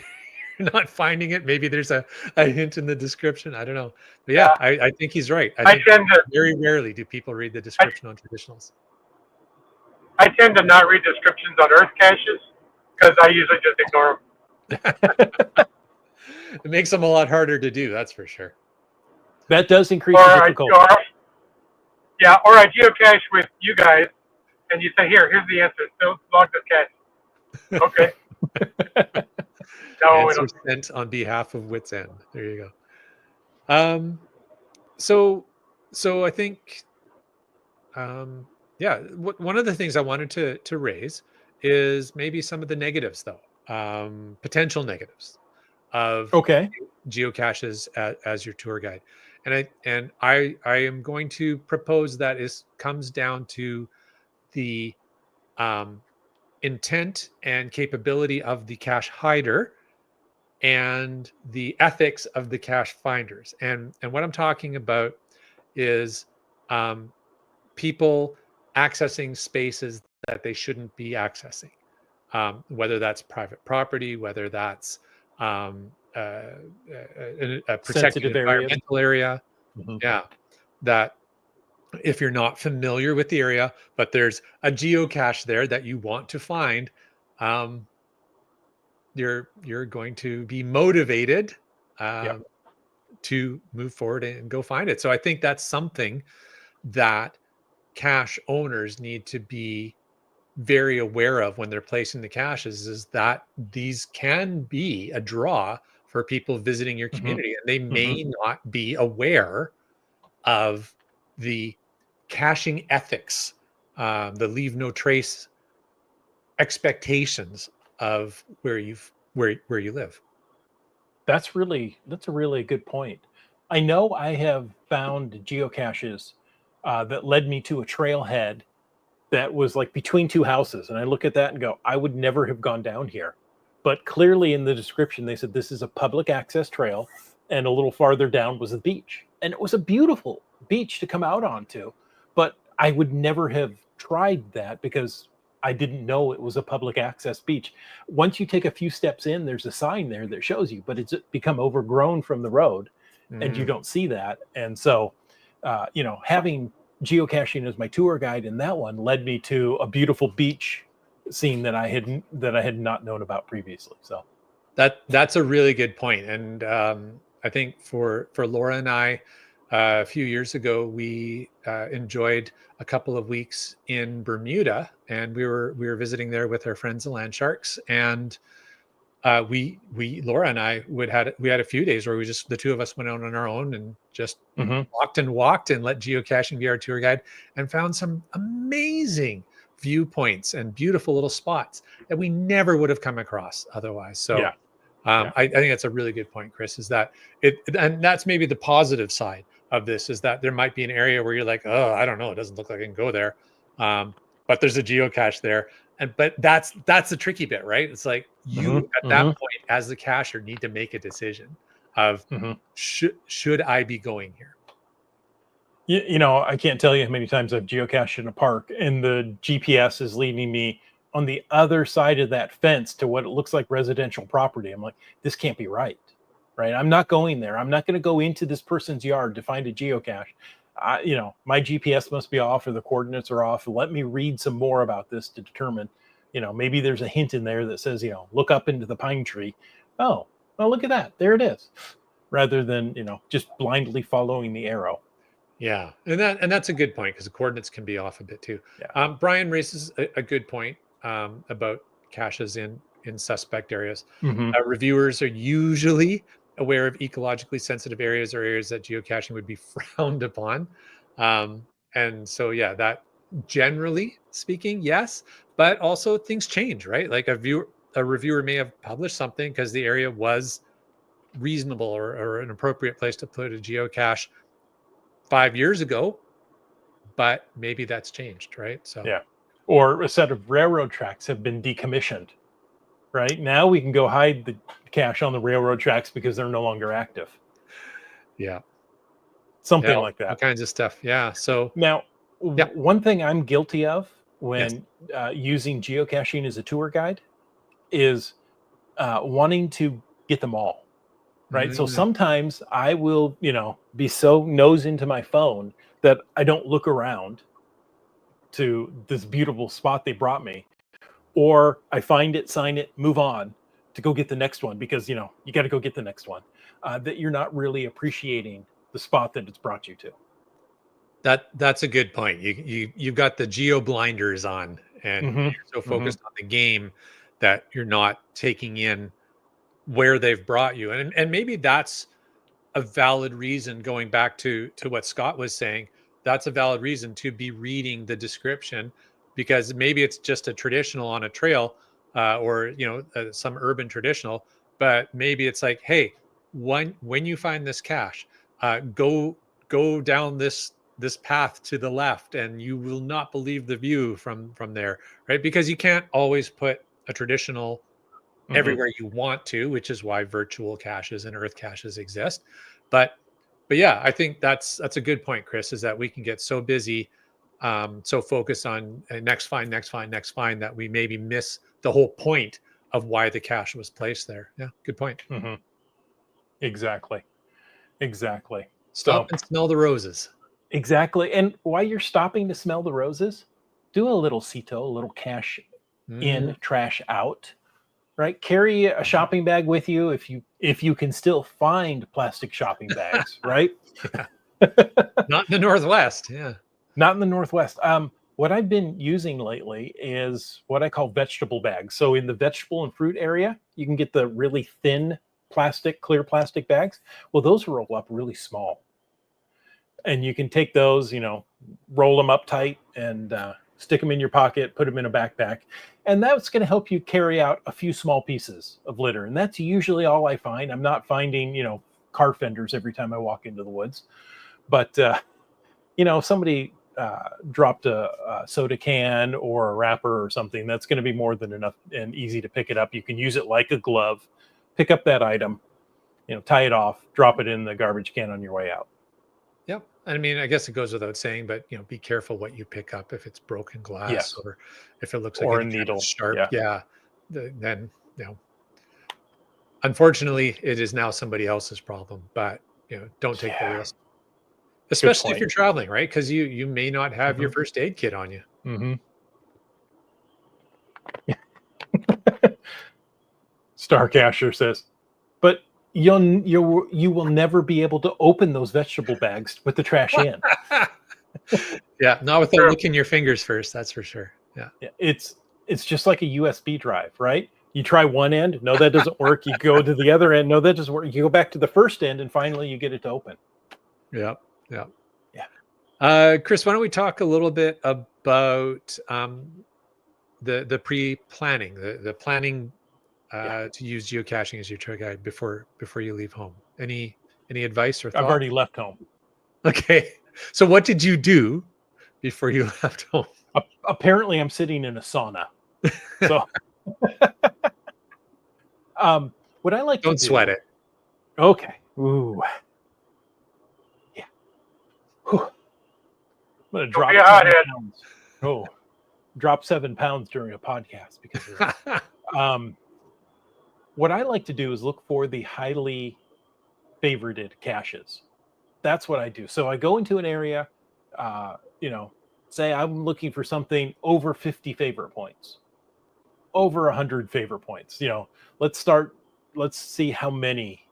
you're not finding it, maybe there's a hint in the description. I don't know. But yeah, Yeah, I think he's right. I I think tend to very rarely do people read the I, description on traditionals. I tend to not read descriptions on earth caches because I usually just ignore them. It makes them a lot harder to do, that's for sure. That does increase Or the I, difficulty. or I geocache with you guys, and you say, here's the answer. So log this cache. Okay. No, we Answer don't. sent on behalf of Wits End. There you go. So I think yeah, one of the things I wanted to raise is maybe some of the negatives, though, potential negatives of Okay. geocaches as your tour guide, and I am going to propose that is comes down to the um, intent and capability of the cache hider and the ethics of the cache finders. And what I'm talking about is um, people accessing spaces that they shouldn't be accessing, whether that's private property, whether that's um, a protected Sensitive areas. environmental area. Mhm. Yeah, that if you're not familiar with the area, but there's a geocache there that you want to find, um, you're going to be motivated Yep. um, to move forward and go find it. So I think that's something that cache owners need to be very aware of when they're placing the caches, is that these can be a draw for people visiting your Mhm. community, and they Mhm. may not be aware of the caching ethics, the leave no trace expectations of where you live. That's a really good point. I know I have found geocaches that led me to a trailhead that was like between two houses, and I look at that and go, I would never have gone down here. But clearly in the description they said this is a public access trail, and a little farther down was the beach, and it was a beautiful beach to come out onto. But I would never have tried that because I didn't know it was a public access beach. Once you take a few steps in, there's a sign there that shows you, but it's become overgrown from the road, and you Mm. don't see that. And so, having geocaching as my tour guide in that one led me to a beautiful beach scene that I had not known about previously. So, That's a really good point, and I think for Laura and I, a few years ago, we enjoyed a couple of weeks in Bermuda, and we were visiting there with our friends the land sharks, and Laura and I we had a few days where the two of us went out on our own and just Mhm. walked and let geocaching be our tour guide, and found some amazing viewpoints and beautiful little spots that we never would have come across otherwise. So Yeah. Yeah. I think that's a really good point, Chris, is that and that's maybe the positive side of this, is that there might be an area where you're like, oh, I don't know, it doesn't look like I can go there. But there's a geocache there. But that's the tricky bit, right? It's like you at that point as the cacher need to make a decision of should I be going here? You know, I can't tell you how many times I've geocached in a park and the GPS is leading me on the other side of that fence to what it looks like residential property. I'm like, this can't be right. Right. I'm not going there. I'm not going to go into this person's yard to find a geocache. You know, my GPS must be off or the coordinates are off. Let me read some more about this to determine, you know, maybe there's a hint in there that says, you know, look up into the pine tree. Oh, well, look at that. There it is. Rather than, you know, just blindly following the arrow. Yeah, and that's a good point, because the coordinates can be off a bit too. Yeah. Brian raises a good point about caches in suspect areas. Reviewers are usually aware of ecologically sensitive areas or areas that geocaching would be frowned upon, and so yeah, that generally speaking, yes, but also things change, right? Like a reviewer may have published something because the area was reasonable or an appropriate place to put a geocache 5 years ago, but maybe that's changed, right? So yeah, or a set of railroad tracks have been decommissioned. Right now, we can go hide the cache on the railroad tracks because they're no longer active. yeah, Something like all that. kinds of stuff. Yeah. So Now, yeah. one thing I'm guilty of when using geocaching as a tour guide is wanting to get them all. Right. So sometimes I will, you know, be so nose into my phone that I don't look around to this beautiful spot they brought me, or I find it, sign it, move on to go get the next one because, you know, you got to go get the next one. That you're not really appreciating the spot that it's brought you to. That's a good point. You've got the geo blinders on, and you're so focused on the game that you're not taking in where they've brought you. And maybe that's a valid reason, going back to what Scott was saying, that's a valid reason to be reading the description, because maybe it's just a traditional on a trail, or, you know, some urban traditional, but maybe it's like, hey, when you find this cache, go down this path to the left and you will not believe the view from there, right? Because you can't always put a traditional everywhere you want to, which is why virtual caches and earth caches exist. But yeah, I think that's a good point, Chris, is that we can get so busy, so focused on next find that we maybe miss the whole point of why the cache was placed there. Yeah, good point. Exactly. Stop and smell the roses. Exactly. And while you're stopping to smell the roses, do a little CITO, a little cash in, trash out. Right? Carry a shopping bag with you if you can still find plastic shopping bags, right? Not in the Northwest. Yeah. Not in the Northwest. What I've been using lately is what I call vegetable bags. So in the vegetable and fruit area, you can get the really thin plastic, clear plastic bags. Well, those roll up really small. And you can take those, you know, roll them up tight and stick them in your pocket, put them in a backpack. And that's going to help you carry out a few small pieces of litter. And that's usually all I find. I'm not finding, you know, car fenders every time I walk into the woods. But, you know, if somebody dropped a soda can or a wrapper or something, that's going to be more than enough and easy to pick it up. You can use it like a glove, pick up that item, you know, tie it off, drop it in the garbage can on your way out. Yep. I mean, I guess it goes without saying, but, you know, be careful what you pick up. If it's broken glass or if it looks like a needle sharp, then, you know, unfortunately, it is now somebody else's problem. But, you know, don't take the risk, especially if you're traveling, right? Because you may not have your first aid kit on you. Starcacher says, but you will never be able to open those vegetable bags with the trash in. Yeah, not without licking your fingers first. That's for sure. Yeah. It's just like a USB drive, right? You try one end, no, that doesn't work. You go to the other end, no, that doesn't work. You go back to the first end, and finally you get it to open. Yeah. Yeah. Chris, why don't we talk a little bit about the pre-planning, the planning to use geocaching as your tour guide before you leave home. Any advice or thought? I've already left home. Okay. So what did you do before you left home? Apparently, I'm sitting in a sauna. So, what I like to do. Don't sweat it. Okay. Ooh. Yeah. Whew. I'm gonna drop be a hothead. 7 pounds. Oh, drop 7 pounds during a podcast because of that. What I like to do is look for the highly favorited caches. That's what I do. So I go into an area, say I'm looking for something over 50 favorite points, over 100 favorite points. Let's see how many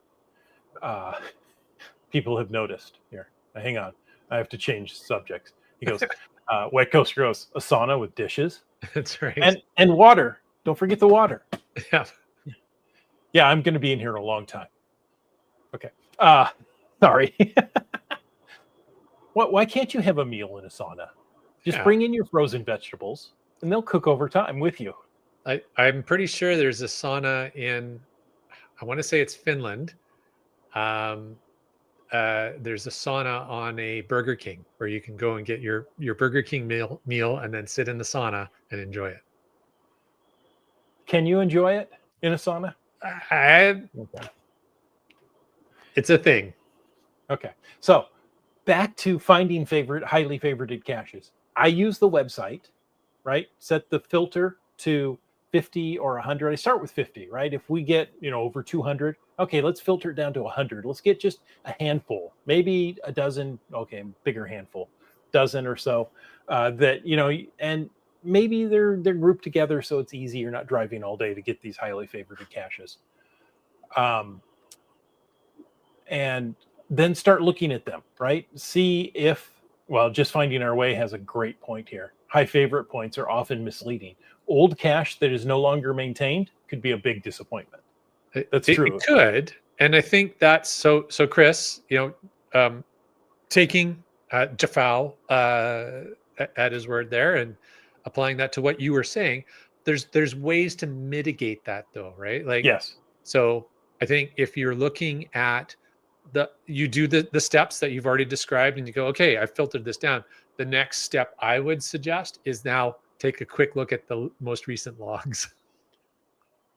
people have noticed here. Hang on. I have to change subjects. He goes, Wet Coaster goes, a sauna with dishes. That's right. And water. Don't forget the water. Yeah. Yeah, I'm going to be in here a long time. Okay. Sorry. Why can't you have a meal in a sauna? Just bring in your frozen vegetables, and they'll cook over time with you. I'm pretty sure there's a sauna in, I want to say it's Finland. There's a sauna on a Burger King where you can go and get your Burger King meal and then sit in the sauna and enjoy it. Can you enjoy it in a sauna? Okay. It's a thing. Okay. So back to finding highly favorited caches. I use the website, right? Set the filter to 50 or 100. I start with 50, right? If we get, over 200, okay, let's filter it down to 100. Let's get just a handful, maybe a dozen, okay, bigger handful, dozen or so that, and maybe they're grouped together so it's easy. You're not driving all day to get these highly favorited caches. And then start looking at them, right? See if, just finding our way has a great point here. High favorite points are often misleading. Old cache that is no longer maintained could be a big disappointment. That's true. It could. And I think that's so Chris, taking Jafal at his word there and applying that to what you were saying, there's ways to mitigate that though, right? Like, yes. So I think if you're looking at you do the steps that you've already described and you go, okay, I've filtered this down. The next step I would suggest is now take a quick look at the most recent logs.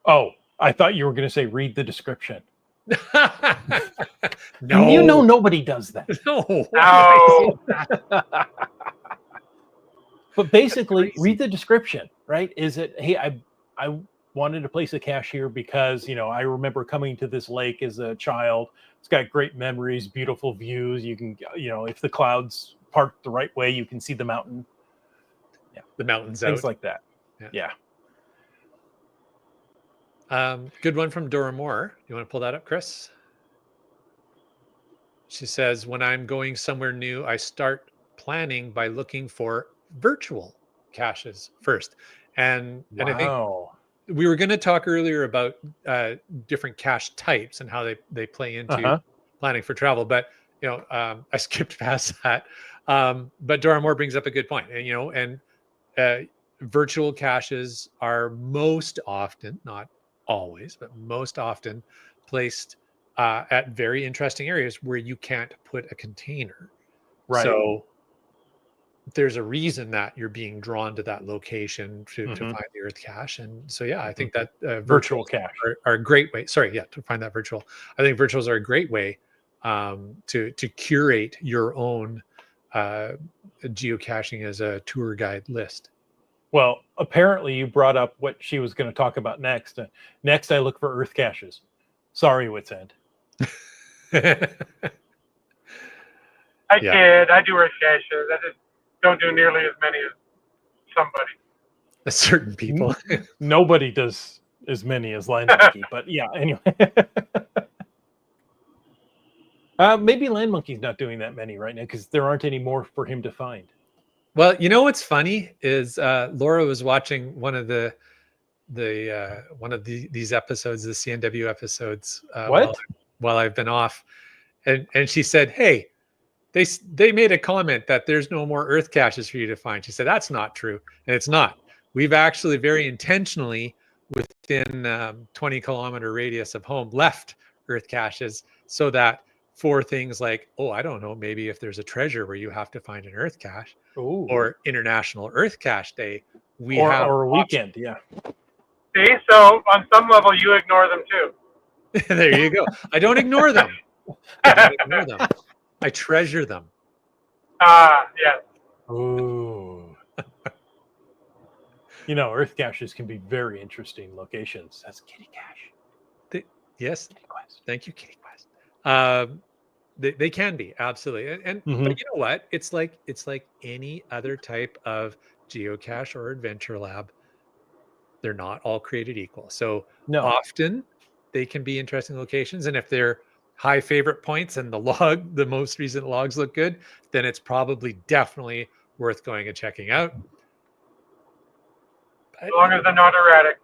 Oh, I thought you were going to say read the description. No, nobody does that. No. But basically, read the description, right? Is it, hey, I wanted to place a cache here because, I remember coming to this lake as a child. It's got great memories, beautiful views. You can, if the clouds part the right way, you can see the mountain. Yeah. The mountains Things out. like that. Yeah. Good one from Dora Moore. You want to pull that up, Chris? She says, when I'm going somewhere new, I start planning by looking for virtual caches first. And I think we were going to talk earlier about different cache types and how they play into planning for travel. But, I skipped past that. But Dora Moore brings up a good point. And, virtual caches are most often, not always, but most often placed at very interesting areas where you can't put a container. Right. So there's a reason that you're being drawn to that location to find the Earth cache. And so, I think that virtual cache are a great way. To find that virtual. I think virtuals are a great way to curate your own geocaching as a tour guide list. Well, apparently you brought up what she was going to talk about next. Next, I look for Earth caches. Sorry, Wits End. I kid. I do Earth caches. I just don't do nearly as many as somebody. Certain people. Nobody does as many as Land Monkey, but yeah, anyway. Maybe Land Monkey's not doing that many right now because there aren't any more for him to find. Well, what's funny is Laura was watching one of the one of these episodes, the CNW episodes, What? while I've been off, and she said, "Hey, they made a comment that there's no more earth caches for you to find." She said, "That's not true," and it's not. We've actually very intentionally, within 20-kilometer radius of home, left earth caches so that for things like, oh, I don't know, maybe if there's a treasure where you have to find an earth cache, Ooh. or International Earth Cache Day, we or have a weekend, yeah. See, so on some level, you ignore them too. There you go. I don't ignore them. I don't ignore them. I treasure them. Yes. Ooh. You know, earth caches can be very interesting locations. That's Kitty Cache. Yes. Kitty Quest. Thank you, Kitty Quest. They can be, absolutely. And Mhm. but you know what? It's like any other type of geocache or adventure lab. They're not all created equal. So No. often they can be interesting locations. And if they're high favorite points and the most recent logs look good, then it's probably definitely worth going and checking out. As long as they're not erratic.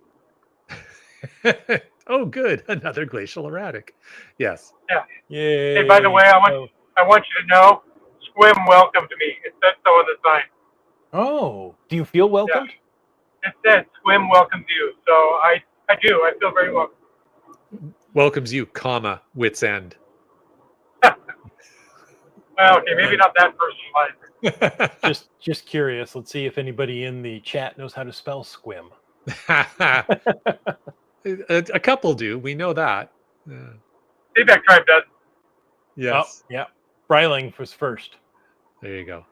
Oh, good. Another glacial erratic. Yes. Yeah. Yay. Hey, by the way, I want you to know, Squim welcomed me. It said so on the sign. Oh, do you feel welcomed? It said Squim welcomes you. So I do. I feel very welcome. Welcomes you, comma, wits end. Well, okay, maybe not that personalized. Just curious. Let's see if anybody in the chat knows how to spell squim. A couple do. We know that. Feedback Tribe does. Yes. Oh, yeah. Breiling was first. There you go.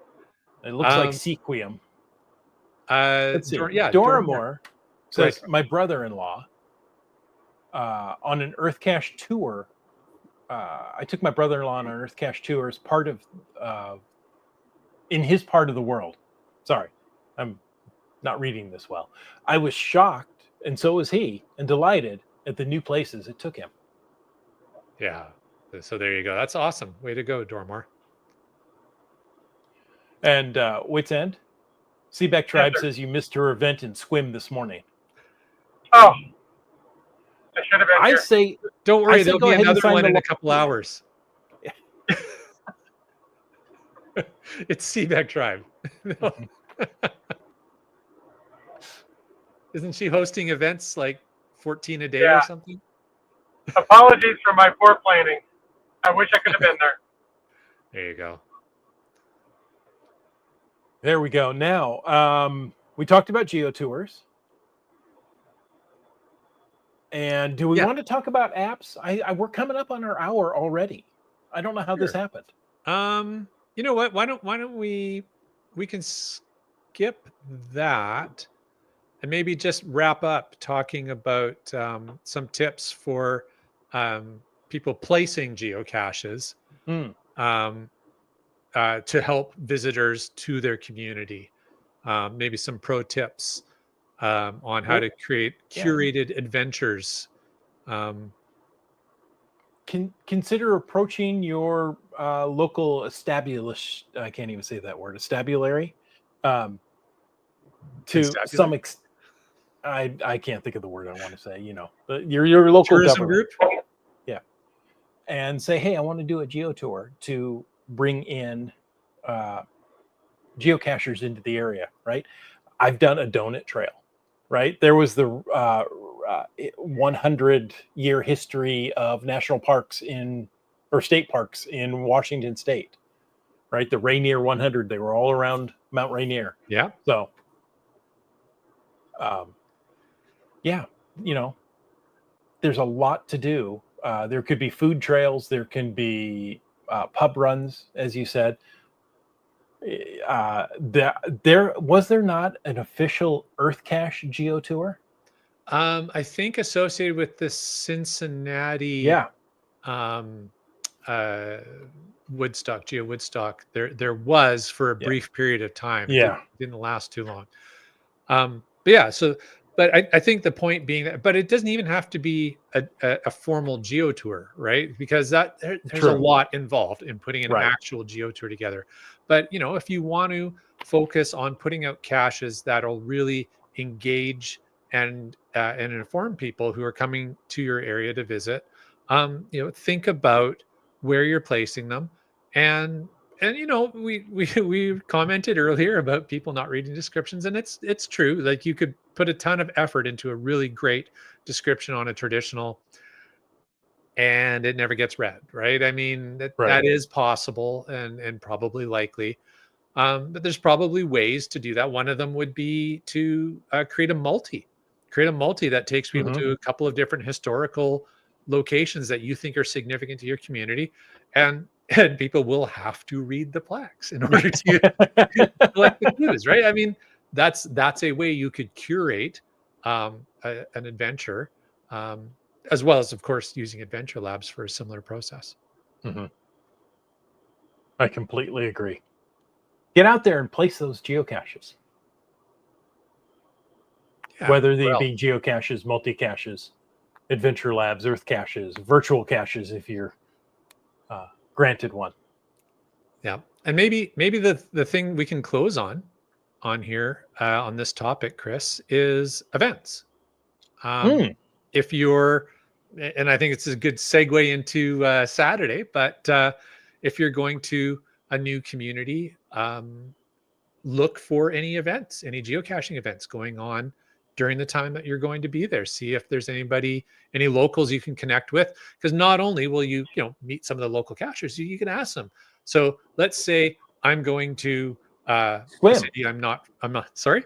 It looks like sequium. Let's see. Doramore says, my brother-in-law on an earth cache tour. I took my brother-in-law on an earth cache tour as part of in his part of the world. Sorry, I'm not reading this well. I was shocked, and so was he, and delighted at the new places it took him. Yeah. So there you go. That's awesome. Way to go, Dormore. And Wits End, Seaback Tribe says you missed her event in Squim this morning. Oh, I should have been I here. say, don't worry, there'll be another one in the a couple hours. It's Seaback Tribe. Isn't she hosting events like 14 a day or something? Apologies for my poor planning. I wish I could have been there. There you go. There we go. Now, we talked about geotours. And do we want to talk about apps? We're coming up on our hour already. I don't know how this happened. You know what? Why don't we can skip that and maybe just wrap up talking about some tips for people placing geocaches to help visitors to their community. Maybe some pro tips on how to create curated adventures. Consider approaching your local established, I can't even say that word, estabulary. To some extent, I can't think of the word I want to say, you know, your local tourism government. group. Yeah. And say, hey, I want to do a geotour to bring in geocachers into the area, right? I've done a donut trail, right? There was the 100-year history of national parks or state parks in Washington State, right? The Rainier 100, they were all around Mount Rainier. Yeah. So, yeah, you know, there's a lot to do. There could be food trails. There can be pub runs, as you said. Was there not an official Earth Cache geotour? I think associated with the Cincinnati Woodstock, Geo Woodstock, there was for a brief period of time. It didn't last too long. But I think the point being that, but it doesn't even have to be a formal geotour, right? Because there's a lot involved in putting an actual geotour together. But, you know, if you want to focus on putting out caches that'll really engage and inform people who are coming to your area to visit. Think about where you're placing them, and we commented earlier about people not reading descriptions, and it's true. Like, you could put a ton of effort into a really great description on a traditional, and it never gets read, right? I mean, that Right. is possible and probably likely. But there's probably ways to do that. One of them would be to create a multi that takes people Mhm. to a couple of different historical locations that you think are significant to your community, and people will have to read the plaques in order to collect the clues, right? I mean, that's a way you could curate an adventure, um, as well as, of course, using Adventure Labs for a similar process. Mhm. I completely agree. Get out there and place those geocaches. Yeah, Whether they well, be geocaches, multi-caches, adventure labs, earth caches, virtual caches if you're granted one. yeah, and maybe the thing we can close on here on this topic, Chris, is events. Mm. If you're, and I think it's a good segue into Saturday, but if you're going to a new community, look for any events, any geocaching events going on during the time that you're going to be there. See if there's any locals you can connect with, because not only will you meet some of the local cachers, you can ask them. So let's say I'm going to a Swim. city I'm not sorry.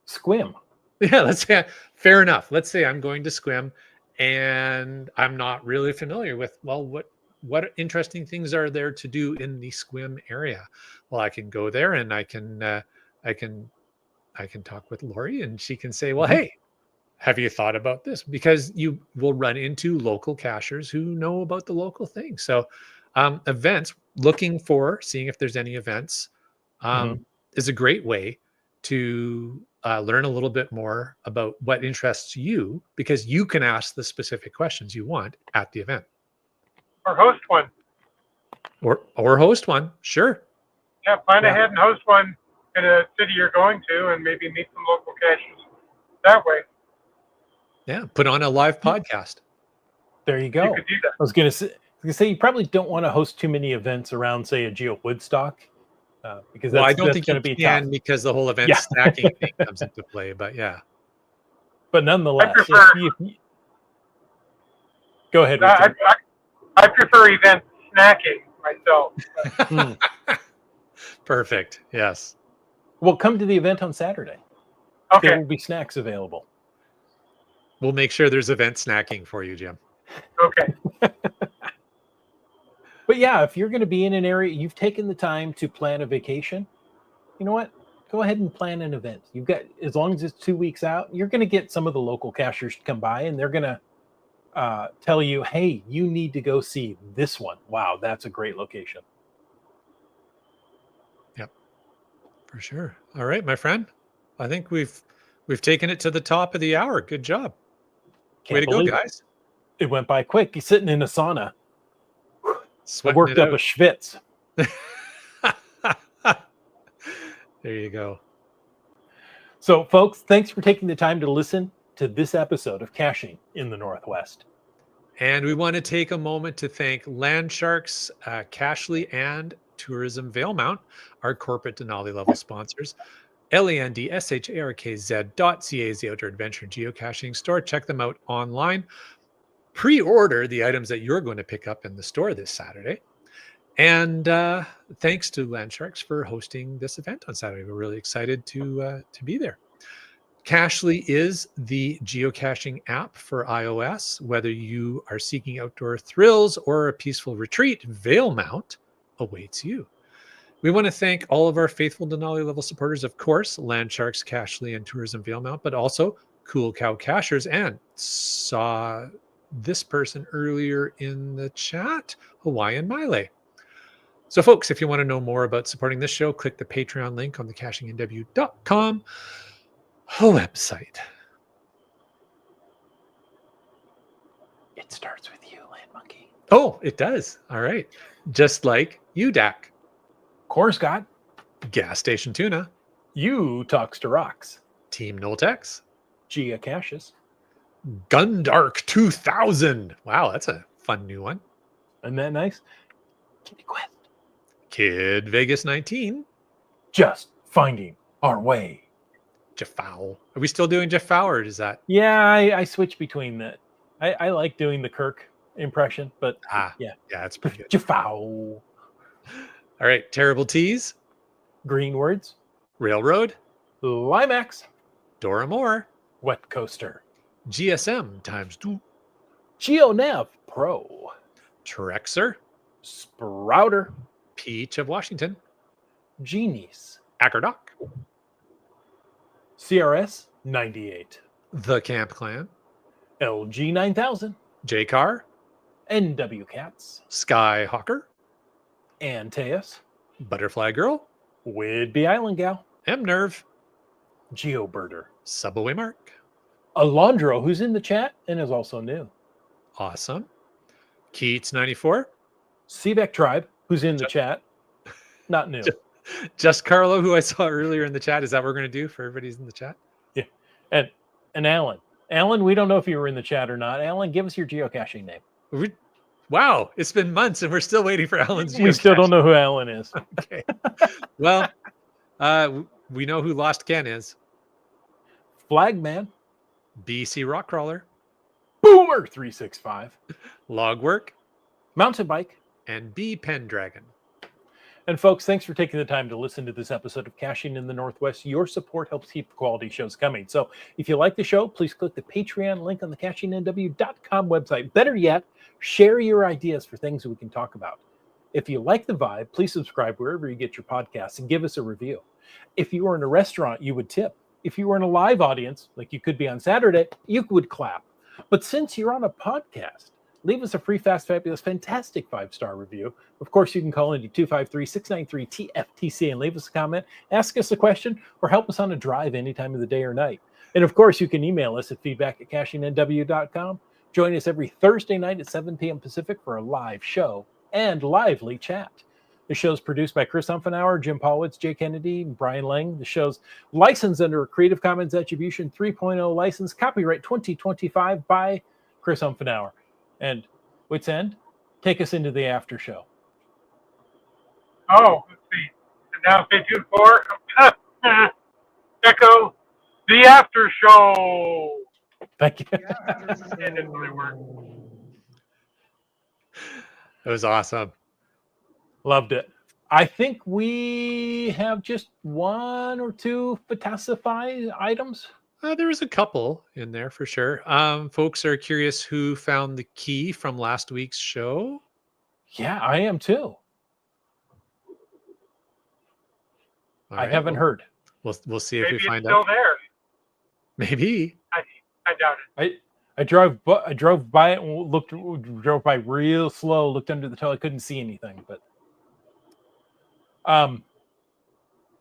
Squim. Yeah, let's say, fair enough. Let's say I'm going to Squim and I'm not really familiar with, well, what interesting things are there to do in the Squim area? Well, I can go there and I can talk with Lori, and she can say, well, Mhm. hey, have you thought about this? Because you will run into local cachers who know about the local thing. So events, seeing if there's any events, Mhm. is a great way to learn a little bit more about what interests you, because you can ask the specific questions you want at the event, Or host one. or host one. Sure. Yeah, plan Yeah. ahead and host one in a city you're going to, and maybe meet some local caches that way. Yeah. Put on a live podcast. There you You go. could do that. I was going to say you probably don't want to host too many events around, say, a Geo Woodstock, because Well, I that's don't think going you to be can, tough. because the whole event Yeah. stacking thing comes into play. But yeah. But I nonetheless, prefer go ahead with I, Jim. I prefer event snacking myself. Mm. Perfect. Yes. Well, come to the event on Saturday. There Okay, will be snacks available. We'll make sure there's event snacking for you, Jim. okay. But yeah, if you're going to be in an area, you've taken the time to plan a vacation, you know what? Go ahead and plan an event. You've got, as long as it's 2 weeks out, you're going to get some of the local cashers to come by, and they're going to tell you, hey, you need to go see this one. Wow, that's a great location. Yep, for sure. All right, my friend. I think we've taken it to the top of the hour. Good job. Way Can't to go, believe guys. it went by quick. He's sitting in a sauna. I Sweating worked it up a schwitz. There you go. So, folks, thanks for taking the time to listen to this episode of Caching in the Northwest. And we want to take a moment to thank Landsharks, Cashley, and Tourism Valemount, our corporate Denali level sponsors. LANDSHARKZ.ca is the outdoor adventure and geocaching store. Check them out online. Pre-order the items that you're going to pick up in the store this Saturday. And thanks to Landsharks for hosting this event on Saturday. We're really excited to be there. Cachly is the geocaching app for iOS. Whether you are seeking outdoor thrills or a peaceful retreat, Valemount awaits you. We want to thank all of our faithful Denali level supporters, of course, Landsharks, Cachly, and Tourism Valemount, but also Cool Cow Cachers, and saw this person earlier in the chat, Hawaiian Mile. So, folks, if you want to know more about supporting this show, click the Patreon link on the cachingnw.com website. It starts with you, Land Monkey. Oh, it does. All right. Just like UDAC, Core Scott, Gas Station Tuna, you talks to rocks. Team Noltex, Geocaches. Gundark 2000. Wow, that's a fun new one. Isn't that nice? Kitty Quest. Kid Vegas 19. Just finding our way. Jaffow. Are we still doing Jaffow, or is that? Yeah, I switch between that. I like doing the Kirk impression, but yeah, that's pretty good. Jaffow. All right, Terrible Tease. Green words. Railroad. Limax. Dora Moore. Wet Coaster. GSM ×2. GeoNav Pro. Trexer. Sprouter. Peach of Washington. Genies. Ackerdock. CRS 98. The Camp Clan. LG 9000. J-Car. NW Cats. Sky Hawker. Antaeus. Butterfly Girl. Whidbey Island Gal. M-Nerve. GeoBirder. Subway Mark. Alondro, who's in the chat and is also new. Awesome. Keats 94. Seebeck Tribe, who's in the chat, not new. Just Carlo, who I saw earlier in the chat. Is that what we're going to do for everybody's in the chat? Yeah. And Alan. Alan, we don't know if you were in the chat or not. Alan, give us your geocaching name. Wow, it's been months and we're still waiting for Alan's. We still don't know who Alan is. Okay. Well, we know who Lost Ken is. Flagman. BC Rockcrawler. Boomer 365. Logwork. Mountain Bike. And B Pendragon. And folks, thanks for taking the time to listen to this episode of Caching in the Northwest. Your support helps keep the quality shows coming. So if you like the show, please click the Patreon link on the cachingnw.com website. Better yet, share your ideas for things that we can talk about. If you like the vibe, please subscribe wherever you get your podcasts and give us a review. If you were in a restaurant, you would tip. If you were in a live audience, like you could be on Saturday, you would clap. But since you're on a podcast, leave us a free, fast, fabulous, fantastic 5-star review. Of course, you can call into 253-693-TFTC and leave us a comment, ask us a question, or help us on a drive any time of the day or night. And of course, you can email us at feedback@cachingnw.com. Join us every Thursday night at 7 p.m. Pacific for a live show and lively chat. The show's produced by Chris Umfenauer, Jim Paulwitz, Jay Kennedy, and Brian Lang. The show's licensed under a Creative Commons Attribution 3.0 license, copyright 2025 by Chris Umfenauer. And Wits End, take us into the after show. Oh, let's see. And now stay tuned for Echo, the after show. Thank you. It didn't really work. It was awesome. Loved it. I think we have just one or two Fatasify items. There was a couple in there for sure. Folks are curious who found the key from last week's show. Yeah, I am too. I haven't heard. We'll see if Maybe we find it's still out. there. Maybe. I doubt it. I drove by it and drove by real slow, looked under the tail. I couldn't see anything, but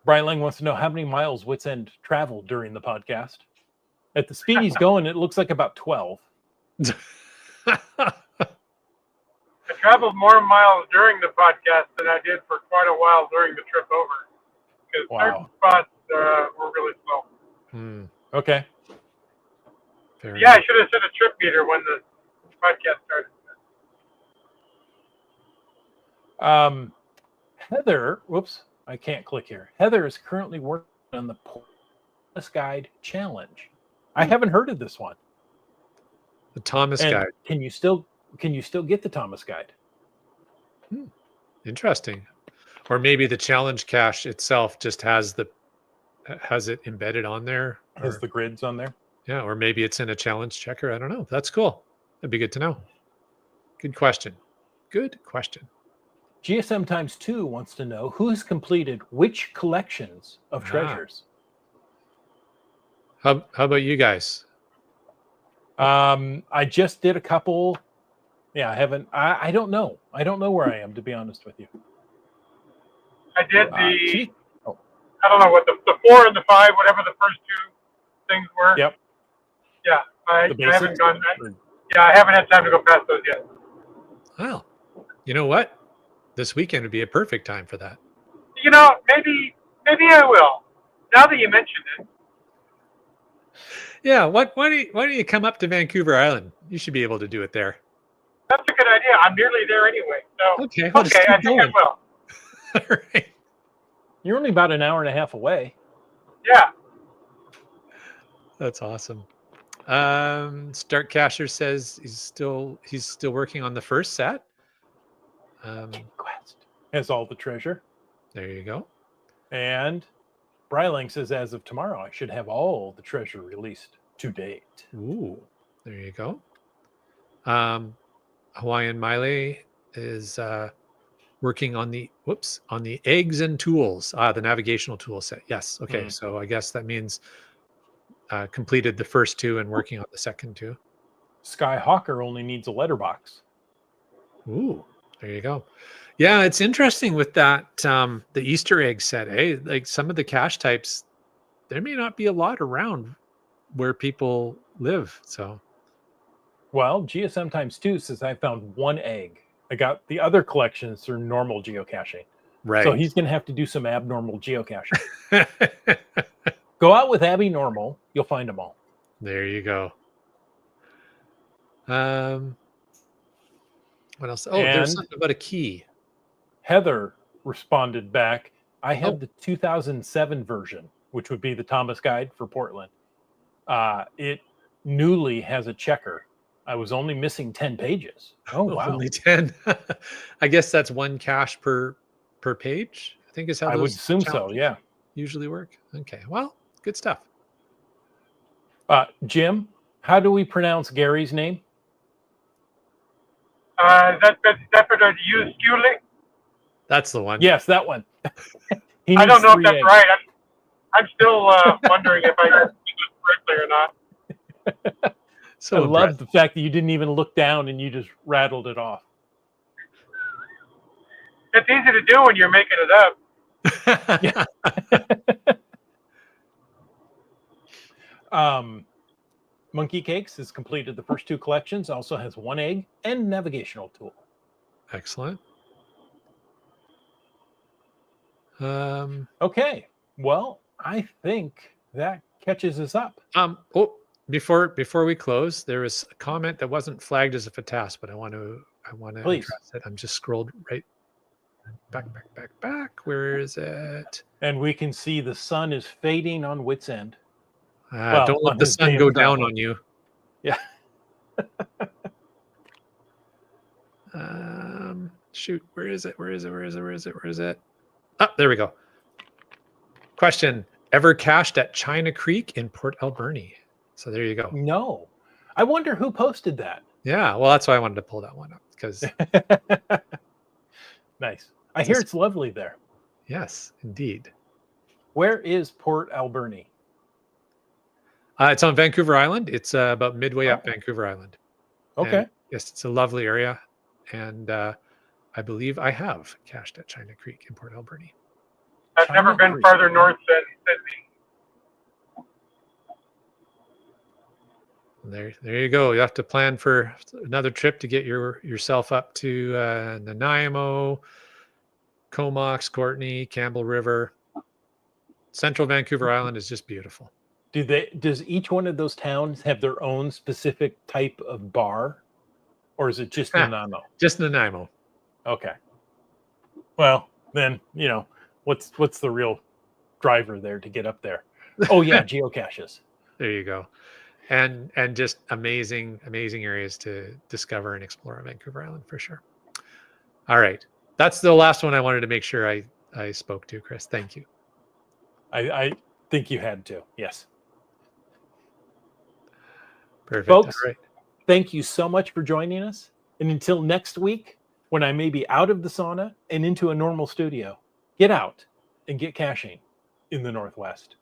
Brian Lang wants to know how many miles Wits End traveled during the podcast. At the speed he's going, it looks like about 12. I traveled more miles during the podcast than I did for quite a while during the trip over. Because certain spots were really slow. Okay. Fair Yeah, I enough. should have set a trip meter when the podcast started. Heather, whoops, I can't click here. Heather is currently working on the Thomas Guide Challenge. I haven't heard of this one. The Thomas And Guide. Can you still get the Thomas Guide? Interesting. Or maybe the challenge cache itself just has it embedded on there. Has the grids on there? Yeah, or maybe it's in a challenge checker. I don't know. That's cool. That'd be good to know. Good question. Good question. GSM times 2 wants to know who has completed which collections of treasures. How about you guys? I just did a couple. Yeah, I haven't. I don't know. I don't know where I am, to be honest with you. I did the, Oh. I don't know what the 4 and the 5, whatever the first two things were. Yep. Yeah, I The haven't basics? gone. Yeah, I haven't had time to go past those yet. Well, you know what? This weekend would be a perfect time for that. You know, maybe I will. Now that you mentioned it. Yeah. Why don't you come up to Vancouver Island? You should be able to do it there. That's a good idea. I'm nearly there anyway. So, Okay. Well, just okay, I keep think I going. will. All right. You're only about an hour and a half away. Yeah. That's awesome. Start Casher says he's still working on the first set. Quest has all the treasure. There you go. And Brylang says as of tomorrow, I should have all the treasure released to date. Ooh, there you go. Hawaiian Miley is working on the eggs and tools. The navigational tool set. Yes. Okay. So I guess that means completed the first two and working on the second two. Sky Hawker only needs a letterbox. Ooh, there you go. Yeah, it's interesting with that the Easter egg set. Like some of the cache types, there may not be a lot around where people live. So, Well, GSM times 2 says I found one egg. I got the other collections through normal geocaching. right. So he's going to have to do some abnormal geocaching. Go out with Abby Normal. You'll find them all. There you go. What else? Oh, there's And- something about a key. Heather responded back, I have the 2007 version, which would be the Thomas Guide for Portland. It newly has a checker. I was only missing 10 pages. Oh, wow. Only 10. I guess that's one cache per page. I think is how I would those assume so, challenges yeah. usually work. Okay. Well, good stuff. Jim, how do we pronounce Gary's name? That's for the use Skewly. That's the one. Yes, that one. He I don't needs know if 3 that's eggs. right. I'm still wondering if I did this correctly or not. So I love impressive. the fact that you didn't even look down and you just rattled it off. It's easy to do when you're making it up. Monkey Cakes has completed the first 2 collections, also has 1 egg and navigational tool. Excellent. Okay. Well, I think that catches us up. Before we close, there was a comment that wasn't flagged as a FATAS, but I want to Please. address it. I'm just scrolled right back. Where is it? And we can see the sun is fading on Wits End. Don't on let the his sun day go of down travel. on you. Yeah. Shoot, where is it? Oh, there we go. Question: ever cached at China Creek in Port Alberni? So there you go. No. I wonder who posted that. Yeah, well, that's why I wanted to pull that one up because Nice. I hear it's lovely there. yes, indeed. Where is Port Alberni? It's on Vancouver Island. It's about midway up Oh. Vancouver Island. Okay. And yes, it's a lovely area, and I believe I have cached at China Creek in Port Alberni. I've never China been Creek. farther north than Sydney. There you go. You have to plan for another trip to get yourself up to Nanaimo, Comox, Courtney, Campbell River. Central Vancouver Island is just beautiful. Does each one of those towns have their own specific type of bar? Or is it just Nanaimo? Just Nanaimo. Okay. Well, then, what's the real driver there to get up there? Oh yeah, geocaches. There you go. And just amazing areas to discover and explore on Vancouver Island for sure. All right. That's the last one I wanted to make sure I spoke to, Chris. Thank you. I think you had to. Yes. Perfect. Folks, All right. thank you so much for joining us. And until next week, when I may be out of the sauna and into a normal studio, get out and get caching in the Northwest.